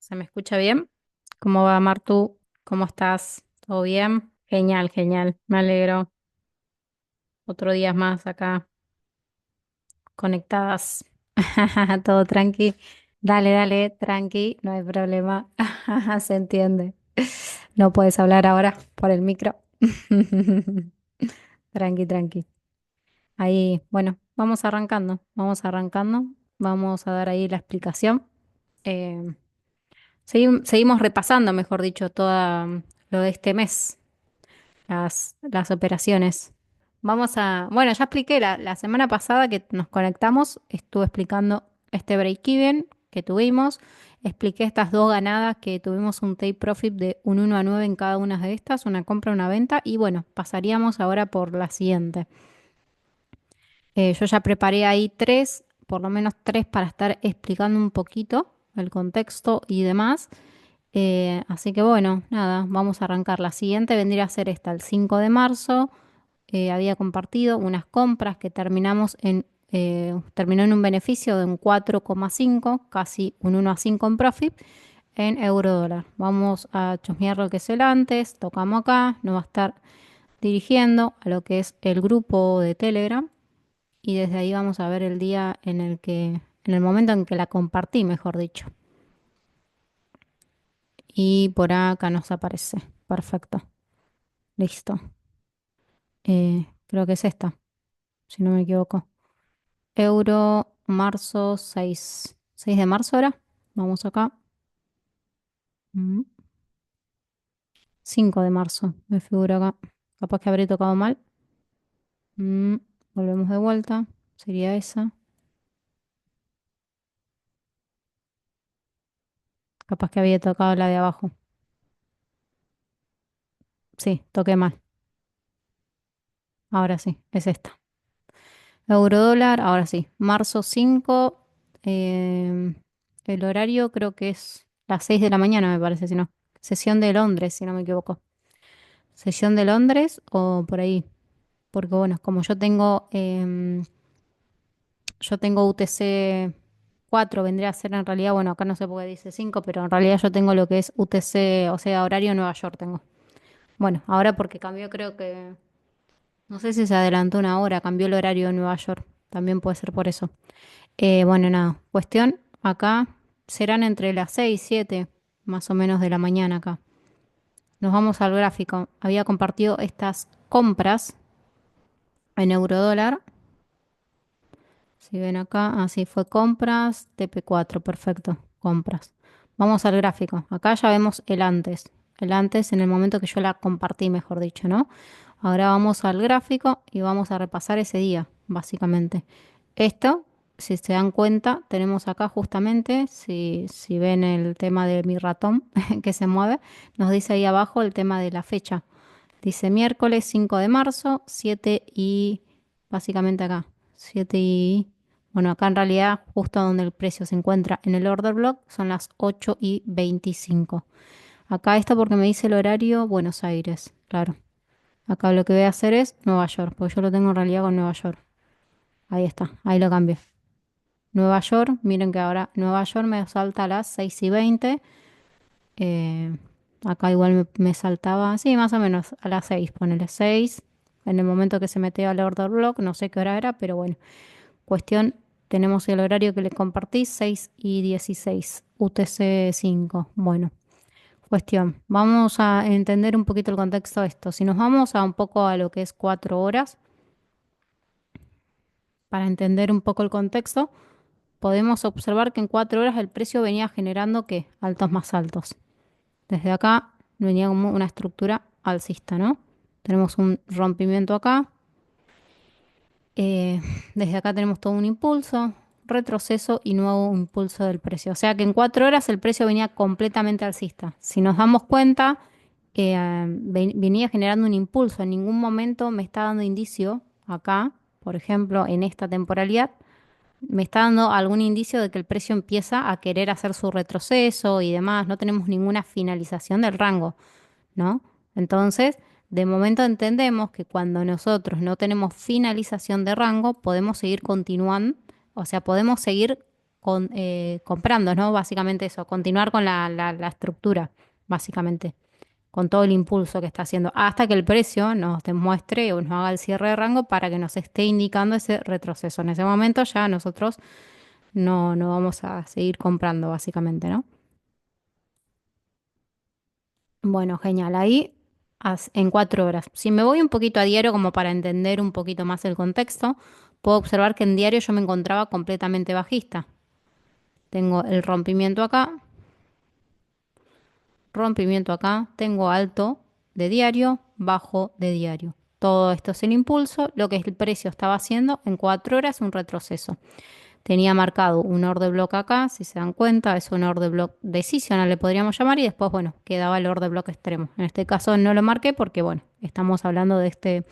¿Se me escucha bien? ¿Cómo va, Martu? ¿Cómo estás? ¿Todo bien? Genial, genial. Me alegro. Otro día más acá conectadas. Todo tranqui. Dale, dale, tranqui, no hay problema. Se entiende. No puedes hablar ahora por el micro. Tranqui, tranqui. Ahí, bueno, vamos arrancando, vamos arrancando. Vamos a dar ahí la explicación. Eh, seguimos repasando, mejor dicho, todo lo de este mes. Las operaciones. Bueno, ya expliqué la semana pasada que nos conectamos, estuve explicando este break-even que tuvimos, expliqué estas dos ganadas que tuvimos un take profit de un 1 a 9 en cada una de estas, una compra, una venta, y bueno, pasaríamos ahora por la siguiente. Yo ya preparé ahí tres, por lo menos tres para estar explicando un poquito el contexto y demás. Así que bueno, nada, vamos a arrancar. La siguiente vendría a ser esta, el 5 de marzo. Había compartido unas compras que terminó en un beneficio de un 4,5, casi un 1 a 5 en profit en euro dólar. Vamos a chusmear lo que es el antes, tocamos acá, nos va a estar dirigiendo a lo que es el grupo de Telegram y desde ahí vamos a ver el día en el momento en que la compartí, mejor dicho. Y por acá nos aparece. Perfecto. Listo. Creo que es esta, si no me equivoco. Euro, marzo 6. 6 de marzo era. Vamos acá. Mm, 5 de marzo, me figura acá. Capaz que habré tocado mal. Mm, Volvemos de vuelta. Sería esa. Capaz que había tocado la de abajo. Sí, toqué mal. Ahora sí, es esta. Euro dólar, ahora sí. Marzo 5. em, el horario creo que es las 6 de la mañana, me parece, si no. Sesión de Londres, si no me equivoco. Sesión de Londres o por ahí. Porque bueno, como yo tengo UTC 4, vendría a ser en realidad, bueno, acá no sé por qué dice 5, pero en realidad yo tengo lo que es UTC, o sea, horario Nueva York tengo. Bueno, ahora porque cambió, creo que, no sé si se adelantó una hora, cambió el horario de Nueva York, también puede ser por eso. Bueno, nada, cuestión, acá serán entre las 6 y 7, más o menos de la mañana acá. Nos vamos al gráfico. Había compartido estas compras en eurodólar. Si ven acá, así fue compras, TP4, perfecto, compras. Vamos al gráfico. Acá ya vemos el antes. El antes en el momento que yo la compartí, mejor dicho, ¿no? Ahora vamos al gráfico y vamos a repasar ese día, básicamente. Esto, si se dan cuenta, tenemos acá justamente, si ven el tema de mi ratón que se mueve, nos dice ahí abajo el tema de la fecha. Dice miércoles 5 de marzo, 7 y básicamente acá, 7 y... Bueno, acá en realidad justo donde el precio se encuentra en el order block son las 8:25. Acá está porque me dice el horario Buenos Aires, claro. Acá lo que voy a hacer es Nueva York, porque yo lo tengo en realidad con Nueva York. Ahí está, ahí lo cambié. Nueva York, miren que ahora Nueva York me salta a las 6:20. Eh, Acá igual me saltaba, sí, más o menos a las 6, ponele 6. En el momento que se metió al order block, no sé qué hora era, pero bueno. Cuestión, tenemos el horario que le compartí, 6:16, UTC 5. Bueno, cuestión, vamos a entender un poquito el contexto de esto. Si nos vamos a un poco a lo que es 4 horas, para entender un poco el contexto, podemos observar que en 4 horas el precio venía generando, ¿qué? Altos más altos. Desde acá venía como una estructura alcista, ¿no? Tenemos un rompimiento acá. eh, Desde acá tenemos todo un impulso, retroceso y nuevo impulso del precio. O sea que en 4 horas el precio venía completamente alcista. Si nos damos cuenta, venía generando un impulso. En ningún momento me está dando indicio acá, por ejemplo, en esta temporalidad, me está dando algún indicio de que el precio empieza a querer hacer su retroceso y demás. No tenemos ninguna finalización del rango, ¿no? Entonces, de momento entendemos que cuando nosotros no tenemos finalización de rango, podemos seguir continuando, o sea, podemos seguir comprando, ¿no? Básicamente eso, continuar con la estructura, básicamente, con todo el impulso que está haciendo, hasta que el precio nos demuestre o nos haga el cierre de rango para que nos esté indicando ese retroceso. En ese momento ya nosotros no vamos a seguir comprando, básicamente, ¿no? Bueno, genial. Ahí en 4 horas. Si me voy un poquito a diario como para entender un poquito más el contexto, puedo observar que en diario yo me encontraba completamente bajista. Tengo el rompimiento acá, tengo alto de diario, bajo de diario. Todo esto es el impulso, lo que el precio estaba haciendo en 4 horas, un retroceso. Tenía marcado un order block acá, si se dan cuenta, es un order block decisional, le podríamos llamar, y después, bueno, quedaba el order block extremo. En este caso no lo marqué porque, bueno, estamos hablando de este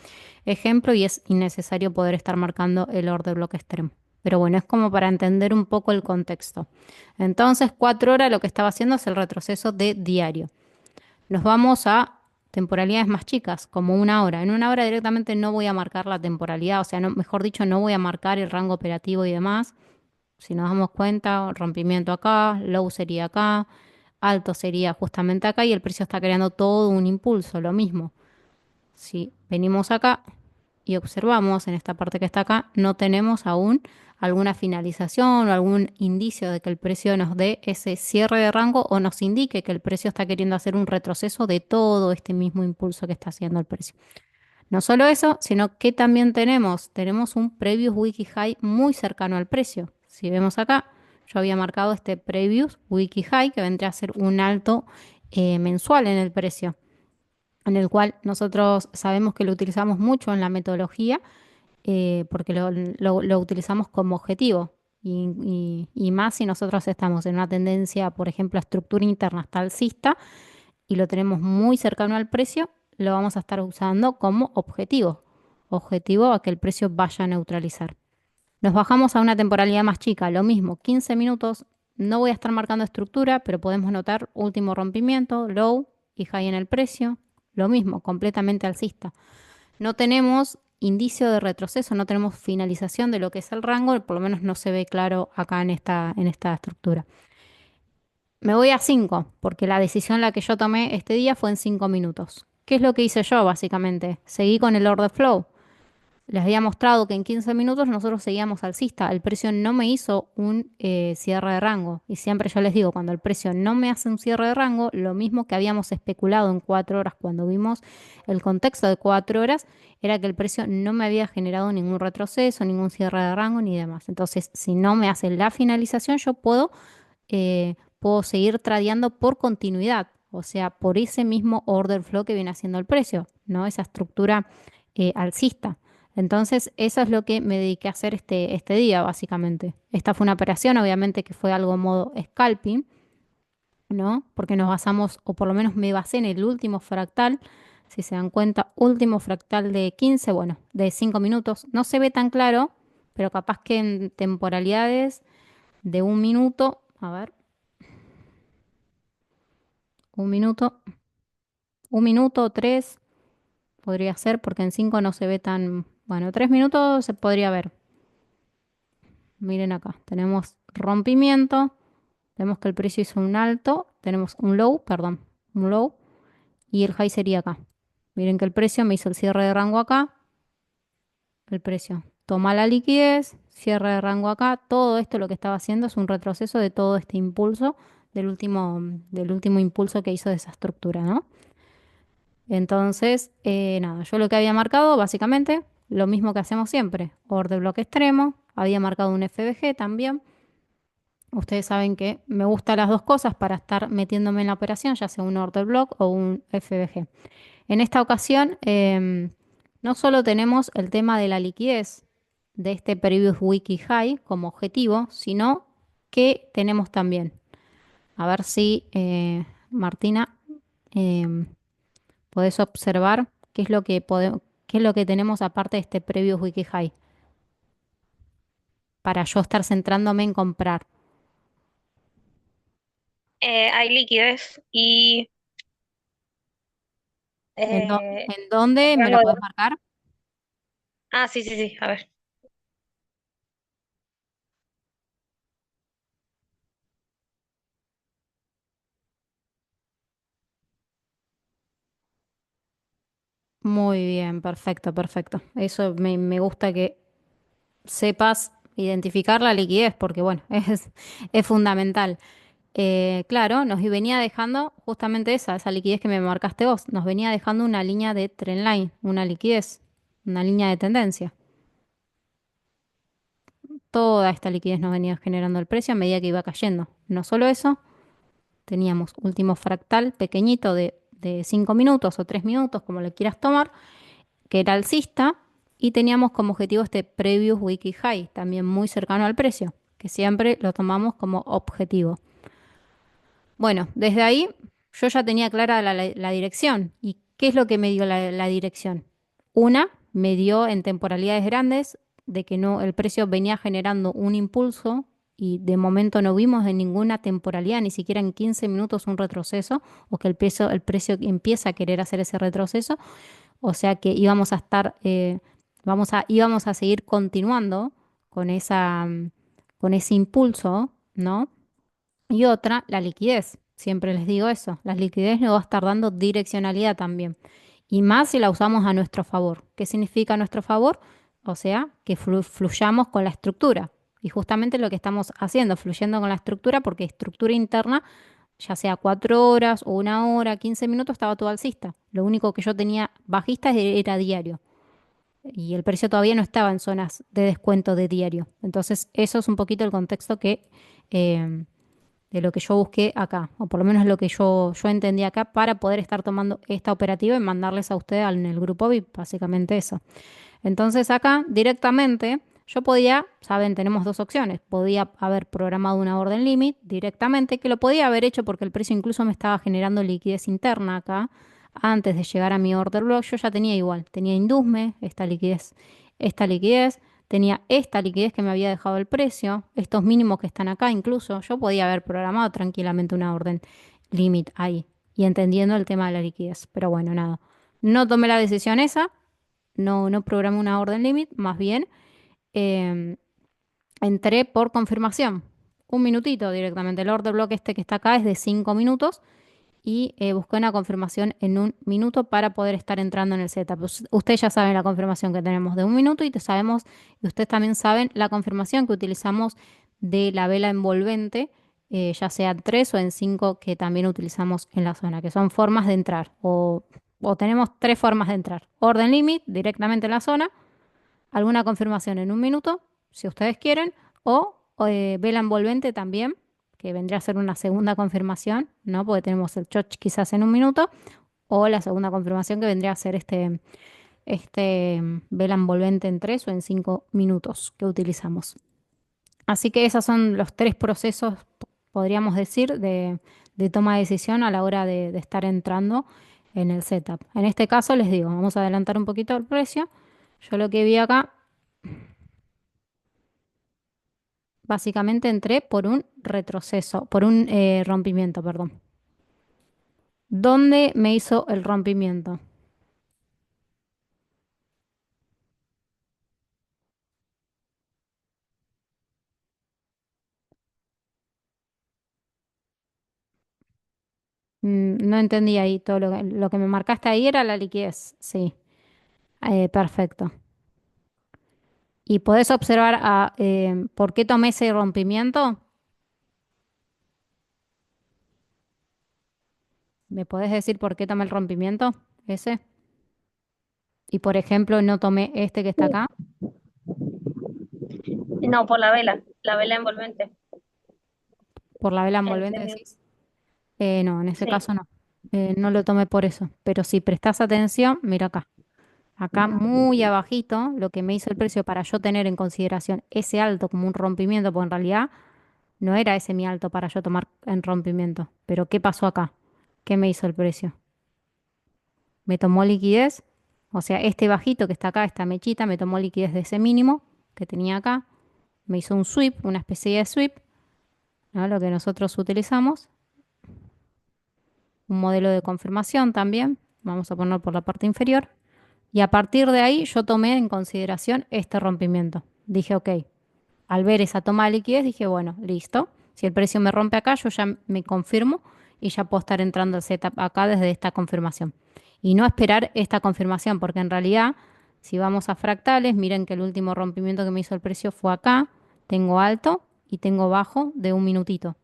ejemplo y es innecesario poder estar marcando el order block extremo. Pero bueno, es como para entender un poco el contexto. Entonces, 4 horas lo que estaba haciendo es el retroceso de diario. Nos vamos a temporalidades más chicas, como 1 hora. En 1 hora directamente no voy a marcar la temporalidad, o sea, mejor dicho, no voy a marcar el rango operativo y demás. Si nos damos cuenta, rompimiento acá, low sería acá, alto sería justamente acá y el precio está creando todo un impulso, lo mismo. Si venimos acá y observamos en esta parte que está acá, no tenemos aún alguna finalización o algún indicio de que el precio nos dé ese cierre de rango o nos indique que el precio está queriendo hacer un retroceso de todo este mismo impulso que está haciendo el precio. No solo eso, sino que también tenemos un previous wiki high muy cercano al precio. Si vemos acá, yo había marcado este previous wiki high que vendría a ser un alto mensual en el precio, en el cual nosotros sabemos que lo utilizamos mucho en la metodología porque lo utilizamos como objetivo. Y más si nosotros estamos en una tendencia, por ejemplo, a estructura interna hasta alcista y lo tenemos muy cercano al precio, lo vamos a estar usando como objetivo. Objetivo a que el precio vaya a neutralizar. Nos bajamos a una temporalidad más chica, lo mismo, 15 minutos. No voy a estar marcando estructura, pero podemos notar último rompimiento, low y high en el precio. Lo mismo, completamente alcista. No tenemos indicio de retroceso, no tenemos finalización de lo que es el rango, por lo menos no se ve claro acá en esta estructura. Me voy a 5 porque la decisión la que yo tomé este día fue en 5 minutos. ¿Qué es lo que hice yo, básicamente? Seguí con el order flow. Les había mostrado que en 15 minutos nosotros seguíamos alcista. El precio no me hizo un cierre de rango. Y siempre yo les digo, cuando el precio no me hace un cierre de rango, lo mismo que habíamos especulado en 4 horas cuando vimos el contexto de 4 horas, era que el precio no me había generado ningún retroceso, ningún cierre de rango ni demás. Entonces, si no me hace la finalización, yo puedo seguir tradeando por continuidad, o sea, por ese mismo order flow que viene haciendo el precio, ¿no? Esa estructura alcista. Entonces, eso es lo que me dediqué a hacer este día, básicamente. Esta fue una operación, obviamente, que fue algo modo scalping, ¿no? Porque nos basamos, o por lo menos me basé en el último fractal. Si se dan cuenta, último fractal de 15, bueno, de 5 minutos. No se ve tan claro, pero capaz que en temporalidades de 1 minuto, a ver, 1 minuto, 1 minuto o 3 podría ser, porque en 5 no se ve tan, bueno, 3 minutos se podría ver. Miren acá, tenemos rompimiento, vemos que el precio hizo un alto, tenemos un low, perdón, un low, y el high sería acá. Miren que el precio me hizo el cierre de rango acá, el precio toma la liquidez, cierre de rango acá, todo esto lo que estaba haciendo es un retroceso de todo este impulso, del último impulso que hizo de esa estructura, ¿no? Entonces, nada, yo lo que había marcado, básicamente, lo mismo que hacemos siempre, order bloque extremo, había marcado un FBG también. Ustedes saben que me gustan las dos cosas para estar metiéndome en la operación, ya sea un order block o un FBG. En esta ocasión, no solo tenemos el tema de la liquidez de este Previous Wiki High como objetivo, sino que tenemos también, a ver si, Martina, em, podés observar qué es lo que qué es lo que tenemos aparte de este Previous Wiki High, para yo estar centrándome en comprar. Hay liquidez y eh, ¿En dónde me rango lo podés de... marcar? Ah, sí, sí, sí, a ver. Muy bien, perfecto, perfecto. Eso me gusta que sepas identificar la liquidez, porque bueno, es fundamental. Claro, nos venía dejando justamente esa liquidez que me marcaste vos, nos venía dejando una línea de trendline, una liquidez, una línea de tendencia. Toda esta liquidez nos venía generando el precio a medida que iba cayendo. No solo eso, teníamos último fractal pequeñito de 5 minutos o 3 minutos, como le quieras tomar, que era alcista, y teníamos como objetivo este previous weekly high, también muy cercano al precio, que siempre lo tomamos como objetivo. Bueno, desde ahí yo ya tenía clara la dirección. ¿Y qué es lo que me dio la dirección? Una, me dio en temporalidades grandes de que no, el precio venía generando un impulso y de momento no vimos en ninguna temporalidad, ni siquiera en 15 minutos un retroceso, o que el precio empieza a querer hacer ese retroceso. O sea que íbamos a estar, íbamos a seguir continuando con con ese impulso, ¿no? Y otra, la liquidez. Siempre les digo eso. La liquidez nos va a estar dando direccionalidad también. Y más si la usamos a nuestro favor. ¿Qué significa a nuestro favor? O sea, que fluyamos con la estructura. Y justamente lo que estamos haciendo, fluyendo con la estructura, porque estructura interna, ya sea 4 horas o 1 hora, 15 minutos, estaba todo alcista. Lo único que yo tenía bajista era diario. Y el precio todavía no estaba en zonas de descuento de diario. Entonces, eso es un poquito el contexto eh, de lo que yo busqué acá, o por lo menos lo que yo entendí acá para poder estar tomando esta operativa y mandarles a ustedes en el grupo VIP, básicamente eso. Entonces acá directamente yo podía, saben, tenemos dos opciones, podía haber programado una orden limit directamente, que lo podía haber hecho porque el precio incluso me estaba generando liquidez interna acá, antes de llegar a mi order block, yo ya tenía igual, tenía Indusme, esta liquidez, tenía esta liquidez que me había dejado el precio, estos mínimos que están acá incluso, yo podía haber programado tranquilamente una orden limit ahí y entendiendo el tema de la liquidez, pero bueno, nada, no tomé la decisión esa, no programé una orden limit, más bien eh, entré por confirmación, un minutito directamente, el order block este que está acá es de 5 minutos y busqué una confirmación en un minuto para poder estar entrando en el setup. Ustedes ya saben la confirmación que tenemos de un minuto y y ustedes también saben la confirmación que utilizamos de la vela envolvente, ya sea en 3 o en 5 que también utilizamos en la zona, que son formas de entrar o tenemos tres formas de entrar. Orden limit directamente en la zona, alguna confirmación en un minuto, si ustedes quieren, o vela envolvente también, que vendría a ser una segunda confirmación, ¿no? Porque tenemos el choch quizás en un minuto, o la segunda confirmación que vendría a ser vela envolvente en 3 o en 5 minutos que utilizamos. Así que esos son los tres procesos, podríamos decir, de toma de decisión a la hora de estar entrando en el setup. En este caso les digo, vamos a adelantar un poquito el precio. Yo lo que vi acá, básicamente entré por un retroceso, por un rompimiento, perdón. ¿Dónde me hizo el rompimiento? No entendí ahí todo lo que me marcaste ahí era la liquidez. Sí, perfecto. ¿Y podés observar por qué tomé ese rompimiento? ¿Me podés decir por qué tomé el rompimiento? Ese. Y por ejemplo, no tomé este que está acá No, por la vela envolvente. por la vela envolvente, Entendí. decís. No, en ese Sí. caso no. No lo tomé por eso. Pero si prestás atención, mira acá. Acá muy abajito, lo que me hizo el precio para yo tener en consideración ese alto como un rompimiento, porque en realidad no era ese mi alto para yo tomar en rompimiento. Pero ¿qué pasó acá? ¿Qué me hizo el precio? Me tomó liquidez, o sea, este bajito que está acá, esta mechita, me tomó liquidez de ese mínimo que tenía acá, me hizo un sweep, una especie de sweep, ¿no? Lo que nosotros utilizamos, un modelo de confirmación también, vamos a poner por la parte inferior, y a partir de ahí yo tomé en consideración este rompimiento. Dije, ok, al ver esa toma de liquidez, dije, bueno, listo, si el precio me rompe acá, yo ya me confirmo y ya puedo estar entrando al setup acá desde esta confirmación. y no esperar esta confirmación, porque en realidad, si vamos a fractales, miren que el último rompimiento que me hizo el precio fue acá, tengo alto y tengo bajo de un minutito.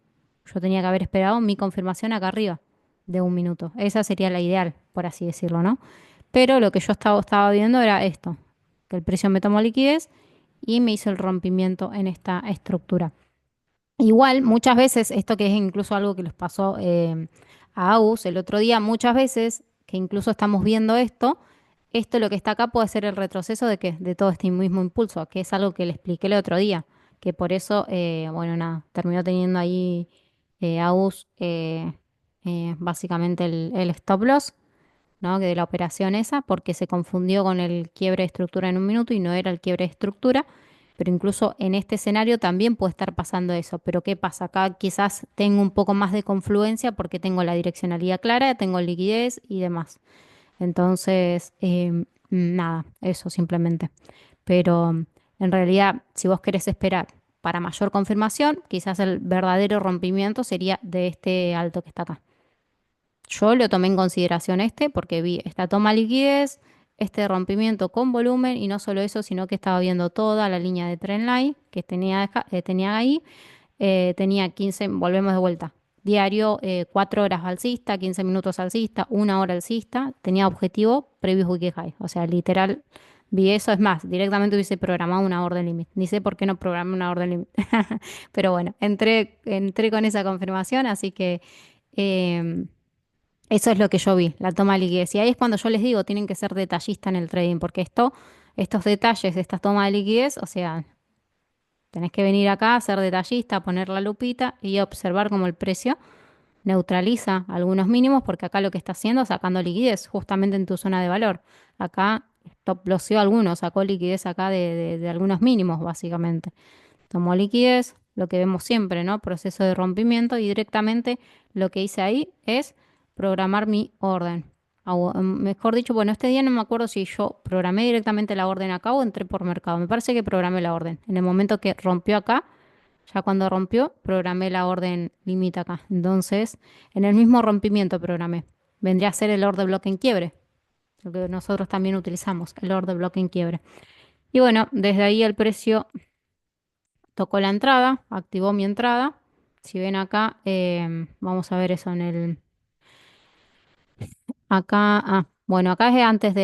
Yo tenía que haber esperado mi confirmación acá arriba de un minuto. Esa sería la ideal, por así decirlo, ¿no? Pero lo que yo estaba viendo era esto, que el precio me tomó liquidez y me hizo el rompimiento en esta estructura. Igual, muchas veces, esto que es incluso algo que les pasó a AUS el otro día, muchas veces que incluso estamos viendo esto lo que está acá puede ser el retroceso de que de todo este mismo impulso, que es algo que le expliqué el otro día, que por eso, bueno, nada, terminó teniendo ahí AUS básicamente el stop loss, ¿no? Que de la operación esa, porque se confundió con el quiebre de estructura en un minuto y no era el quiebre de estructura. Pero incluso en este escenario también puede estar pasando eso. Pero ¿qué pasa? Acá quizás tengo un poco más de confluencia porque tengo la direccionalidad clara, tengo liquidez y demás. Entonces, nada, eso simplemente. Pero en realidad, si vos querés esperar para mayor confirmación, quizás el verdadero rompimiento sería de este alto que está acá. Yo lo tomé en consideración este porque vi esta toma de liquidez, este rompimiento con volumen y no solo eso, sino que estaba viendo toda la línea de trendline que tenía ahí. Tenía 15, volvemos de vuelta, diario 4 horas alcista, 15 minutos alcista, 1 hora alcista. Tenía objetivo previous weekly high. O sea, literal, vi eso. Es más, directamente hubiese programado una orden limit. Ni sé por qué no programé una orden limit. Pero bueno, entré con esa confirmación, así que... em, eso es lo que yo vi, la toma de liquidez. Y ahí es cuando yo les digo, tienen que ser detallistas en el trading, porque estos detalles, estas tomas de liquidez, o sea, tenés que venir acá, ser detallista, poner la lupita y observar cómo el precio neutraliza algunos mínimos, porque acá lo que está haciendo es sacando liquidez justamente en tu zona de valor. Acá stop losseó algunos, sacó liquidez acá de algunos mínimos, básicamente. Tomó liquidez, lo que vemos siempre, ¿no? Proceso de rompimiento y directamente lo que hice ahí es programar mi orden. Mejor dicho, bueno, este día no me acuerdo si yo programé directamente la orden acá o entré por mercado. Me parece que programé la orden. En el momento que rompió acá, ya cuando rompió, programé la orden límite acá. Entonces, en el mismo rompimiento programé. Vendría a ser el order bloque en quiebre, lo que nosotros también utilizamos, el order bloque en quiebre. Y bueno, desde ahí el precio tocó la entrada, activó mi entrada. Si ven acá, vamos a ver eso en el... Acá, bueno, acá es antes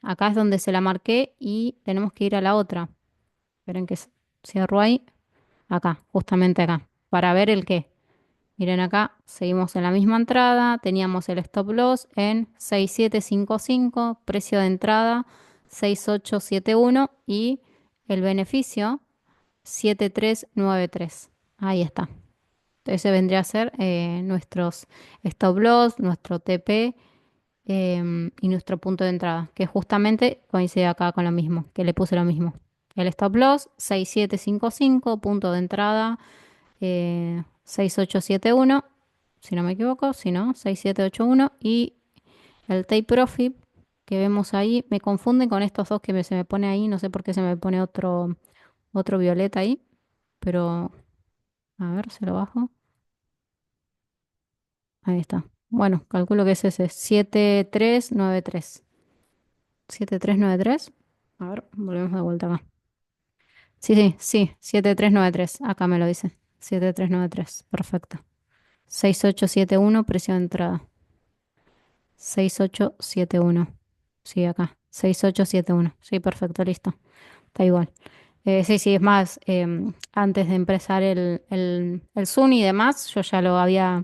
acá es donde se la marqué y tenemos que ir a la otra. Esperen que cierro ahí. Acá, justamente acá, para ver el qué. Miren acá, seguimos en la misma entrada, teníamos el stop loss en 6755, precio de entrada 6871 y el beneficio 7393. Ahí está. Ese vendría a ser nuestros stop loss, nuestro TP y nuestro punto de entrada, que justamente coincide acá con lo mismo, que le puse lo mismo. El stop loss 6755, punto de entrada 6871, si no me equivoco, si no, 6781 y el take profit que vemos ahí, me confunden con estos dos que se me pone ahí, no sé por qué se me pone otro violeta ahí, pero a ver, se lo bajo. Ahí está. Bueno, calculo que es ese, 7393. 7393. A ver, volvemos de vuelta acá. Sí, sí, sí, 7393. Acá me lo dice. 7393. Perfecto. 6871, precio de entrada. 6871. Sí, acá. 6871. Sí, perfecto, listo. Está igual. Sí, sí, es más, antes de empezar el Zoom y demás, yo ya lo había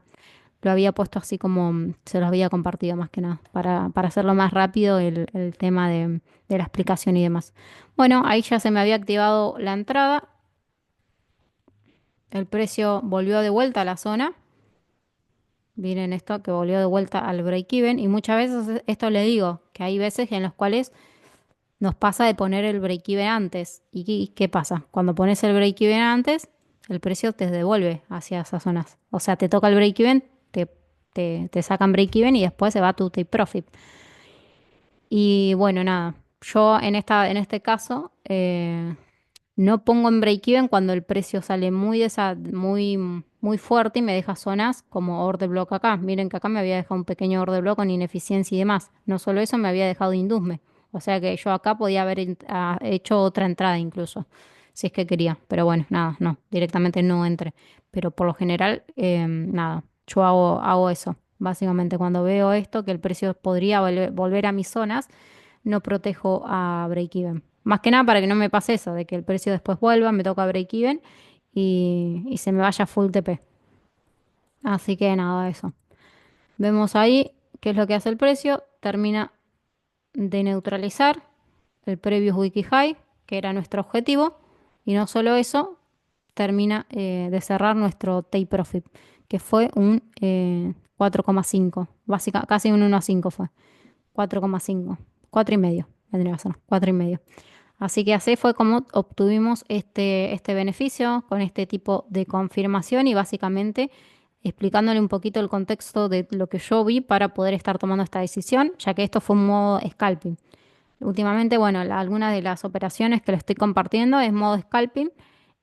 puesto así como se los había compartido más que nada, para hacerlo más rápido el tema de la explicación y demás. Bueno, ahí ya se me había activado la entrada, el precio volvió de vuelta a la zona. Miren esto, que volvió de vuelta al break-even y muchas veces esto le digo, que hay veces en los cuales nos pasa de poner el break-even antes. ¿Y qué pasa? Cuando pones el break-even antes, el precio te devuelve hacia esas zonas. O sea, te toca el break-even, te sacan break-even y después se va tu take profit. Y bueno, nada, yo en este caso No pongo en break-even cuando el precio sale muy fuerte y me deja zonas como order block acá. Miren que acá me había dejado un pequeño order block con ineficiencia y demás. No solo eso, me había dejado indusme. O sea que yo acá podía haber hecho otra entrada incluso, si es que quería. Pero bueno, nada, no, directamente no entré. Pero por lo general, nada, yo hago eso. Básicamente cuando veo esto, que el precio podría volver a mis zonas, no protejo a break-even. Más que nada para que no me pase eso, de que el precio después vuelva, me toca break-even y se me vaya full TP. Así que nada, eso. Vemos ahí qué es lo que hace el precio. Termina de neutralizar el previous wiki high, que era nuestro objetivo. Y no solo eso, termina de cerrar nuestro take profit, que fue un 4,5. Casi un 1,5 fue. 4,5. 4,5 vendría a ser. 4,5. Así que así fue como obtuvimos este beneficio con este tipo de confirmación y básicamente explicándole un poquito el contexto de lo que yo vi para poder estar tomando esta decisión, ya que esto fue un modo scalping. Últimamente, bueno, algunas de las operaciones que le estoy compartiendo es modo scalping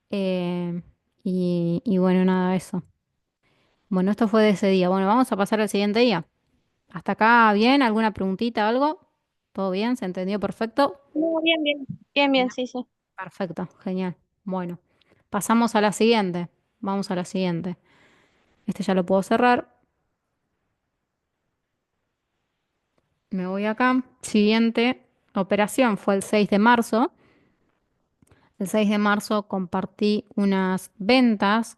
eh, y bueno, nada de eso. Bueno, esto fue de ese día. Bueno, vamos a pasar al siguiente día. ¿Hasta acá bien? ¿Alguna preguntita, algo? ¿Todo bien? ¿Se entendió perfecto? No, bien, bien. Bien, bien, sí, sí. Perfecto, genial. Bueno, pasamos a la siguiente. Vamos a la siguiente. Este ya lo puedo cerrar. Me voy acá. Siguiente operación fue el 6 de marzo. El 6 de marzo compartí unas ventas.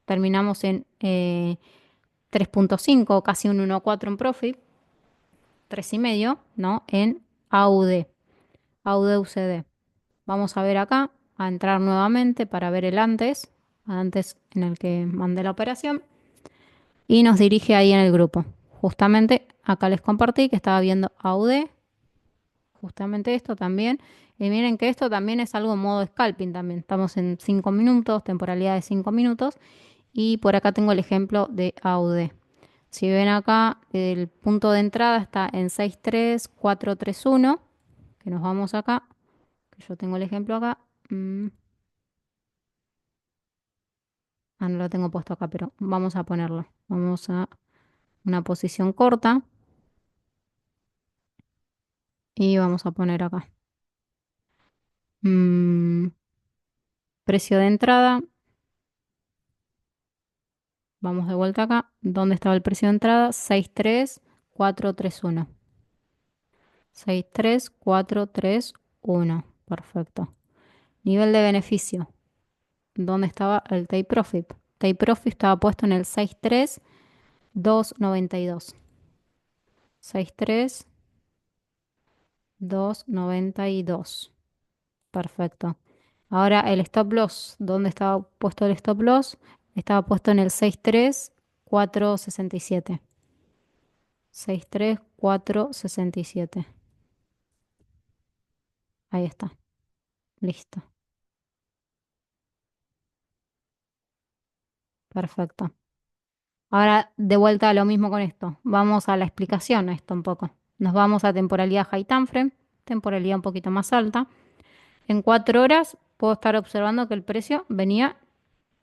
Terminamos en 3,5, casi un 1,4 en profit. 3,5, ¿no? En AUD. AUD UCD. Vamos a ver acá, a entrar nuevamente para ver el antes en el que mandé la operación. Y nos dirige ahí en el grupo. Justamente acá les compartí que estaba viendo AUD, justamente esto también. Y miren que esto también es algo en modo scalping también. Estamos en 5 minutos, temporalidad de 5 minutos. Y por acá tengo el ejemplo de AUD. Si ven acá, el punto de entrada está en 63431, que nos vamos acá, que yo tengo el ejemplo acá. No lo tengo puesto acá, pero vamos a ponerlo. Vamos a una posición corta y vamos a poner acá. Mm, precio de entrada. Vamos de vuelta acá. ¿Dónde estaba el precio de entrada? 63431. 63431. Perfecto. Nivel de beneficio. ¿Dónde estaba el take profit? Take profit estaba puesto en el 63292. 63292. Perfecto. Ahora el stop loss. ¿Dónde estaba puesto el stop loss? Estaba puesto en el 63467. 63467. Ahí está. Listo. Perfecto. Ahora de vuelta a lo mismo con esto. Vamos a la explicación a esto un poco. Nos vamos a temporalidad high time frame, temporalidad un poquito más alta. En 4 horas puedo estar observando que el precio venía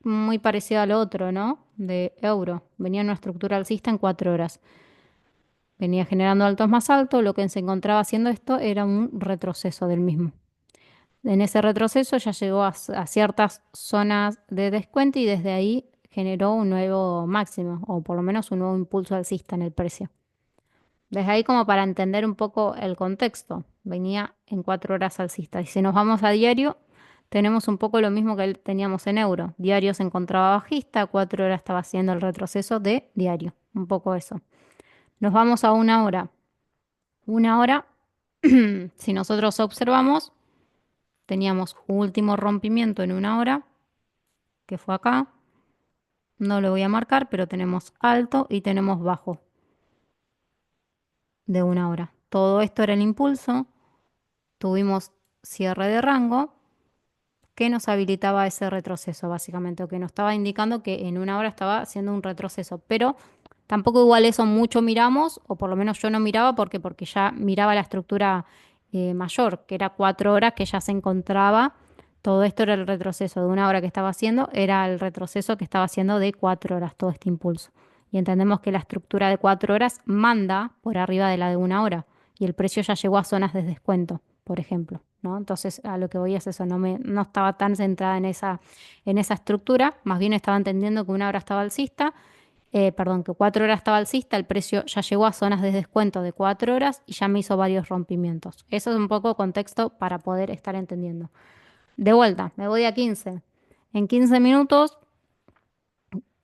muy parecido al otro, ¿no? De euro. Venía en una estructura alcista en 4 horas. Venía generando altos más altos. Lo que se encontraba haciendo esto era un retroceso del mismo. En ese retroceso ya llegó a ciertas zonas de descuento y desde ahí generó un nuevo máximo, o por lo menos un nuevo impulso alcista en el precio. Desde ahí como para entender un poco el contexto, venía en 4 horas alcista. Y si nos vamos a diario, tenemos un poco lo mismo que teníamos en euro. Diario se encontraba bajista, 4 horas estaba haciendo el retroceso de diario. Un poco eso. Nos vamos a 1 hora. 1 hora, si nosotros observamos, teníamos último rompimiento en 1 hora, que fue acá. No lo voy a marcar, pero tenemos alto y tenemos bajo de 1 hora. Todo esto era el impulso. Tuvimos cierre de rango que nos habilitaba ese retroceso, básicamente, o que nos estaba indicando que en 1 hora estaba haciendo un retroceso. Pero tampoco igual eso mucho miramos, o por lo menos yo no miraba, porque ya miraba la estructura mayor, que era 4 horas que ya se encontraba Todo esto era el retroceso de 1 hora que estaba haciendo, era el retroceso que estaba haciendo de 4 horas, todo este impulso. Y entendemos que la estructura de 4 horas manda por arriba de la de 1 hora y el precio ya llegó a zonas de descuento, por ejemplo, ¿no? Entonces, a lo que voy es eso, no estaba tan centrada en esa estructura, más bien estaba entendiendo que 1 hora estaba alcista, perdón, que 4 horas estaba alcista, el precio ya llegó a zonas de descuento de 4 horas y ya me hizo varios rompimientos. Eso es un poco contexto para poder estar entendiendo. De vuelta, me voy a 15. En 15 minutos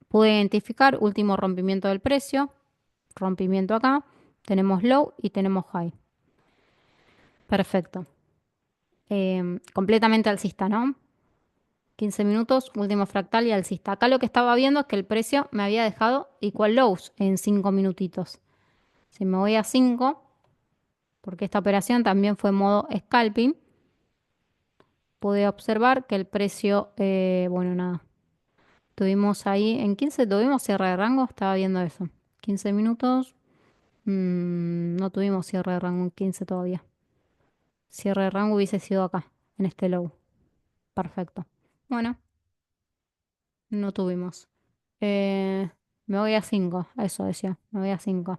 pude identificar último rompimiento del precio, rompimiento acá, tenemos low y tenemos high. Perfecto. Completamente alcista, ¿no? 15 minutos, último fractal y alcista. Acá lo que estaba viendo es que el precio me había dejado equal lows en 5 minutitos. Si me voy a 5, porque esta operación también fue en modo scalping, pude observar que el precio, bueno, nada, tuvimos ahí, en 15 tuvimos cierre de rango, estaba viendo eso. 15 minutos, no tuvimos cierre de rango en 15 todavía. Cierre de rango hubiese sido acá, en este low. Perfecto. Bueno, no tuvimos. Eh, Me voy a 5, eso decía, me voy a 5.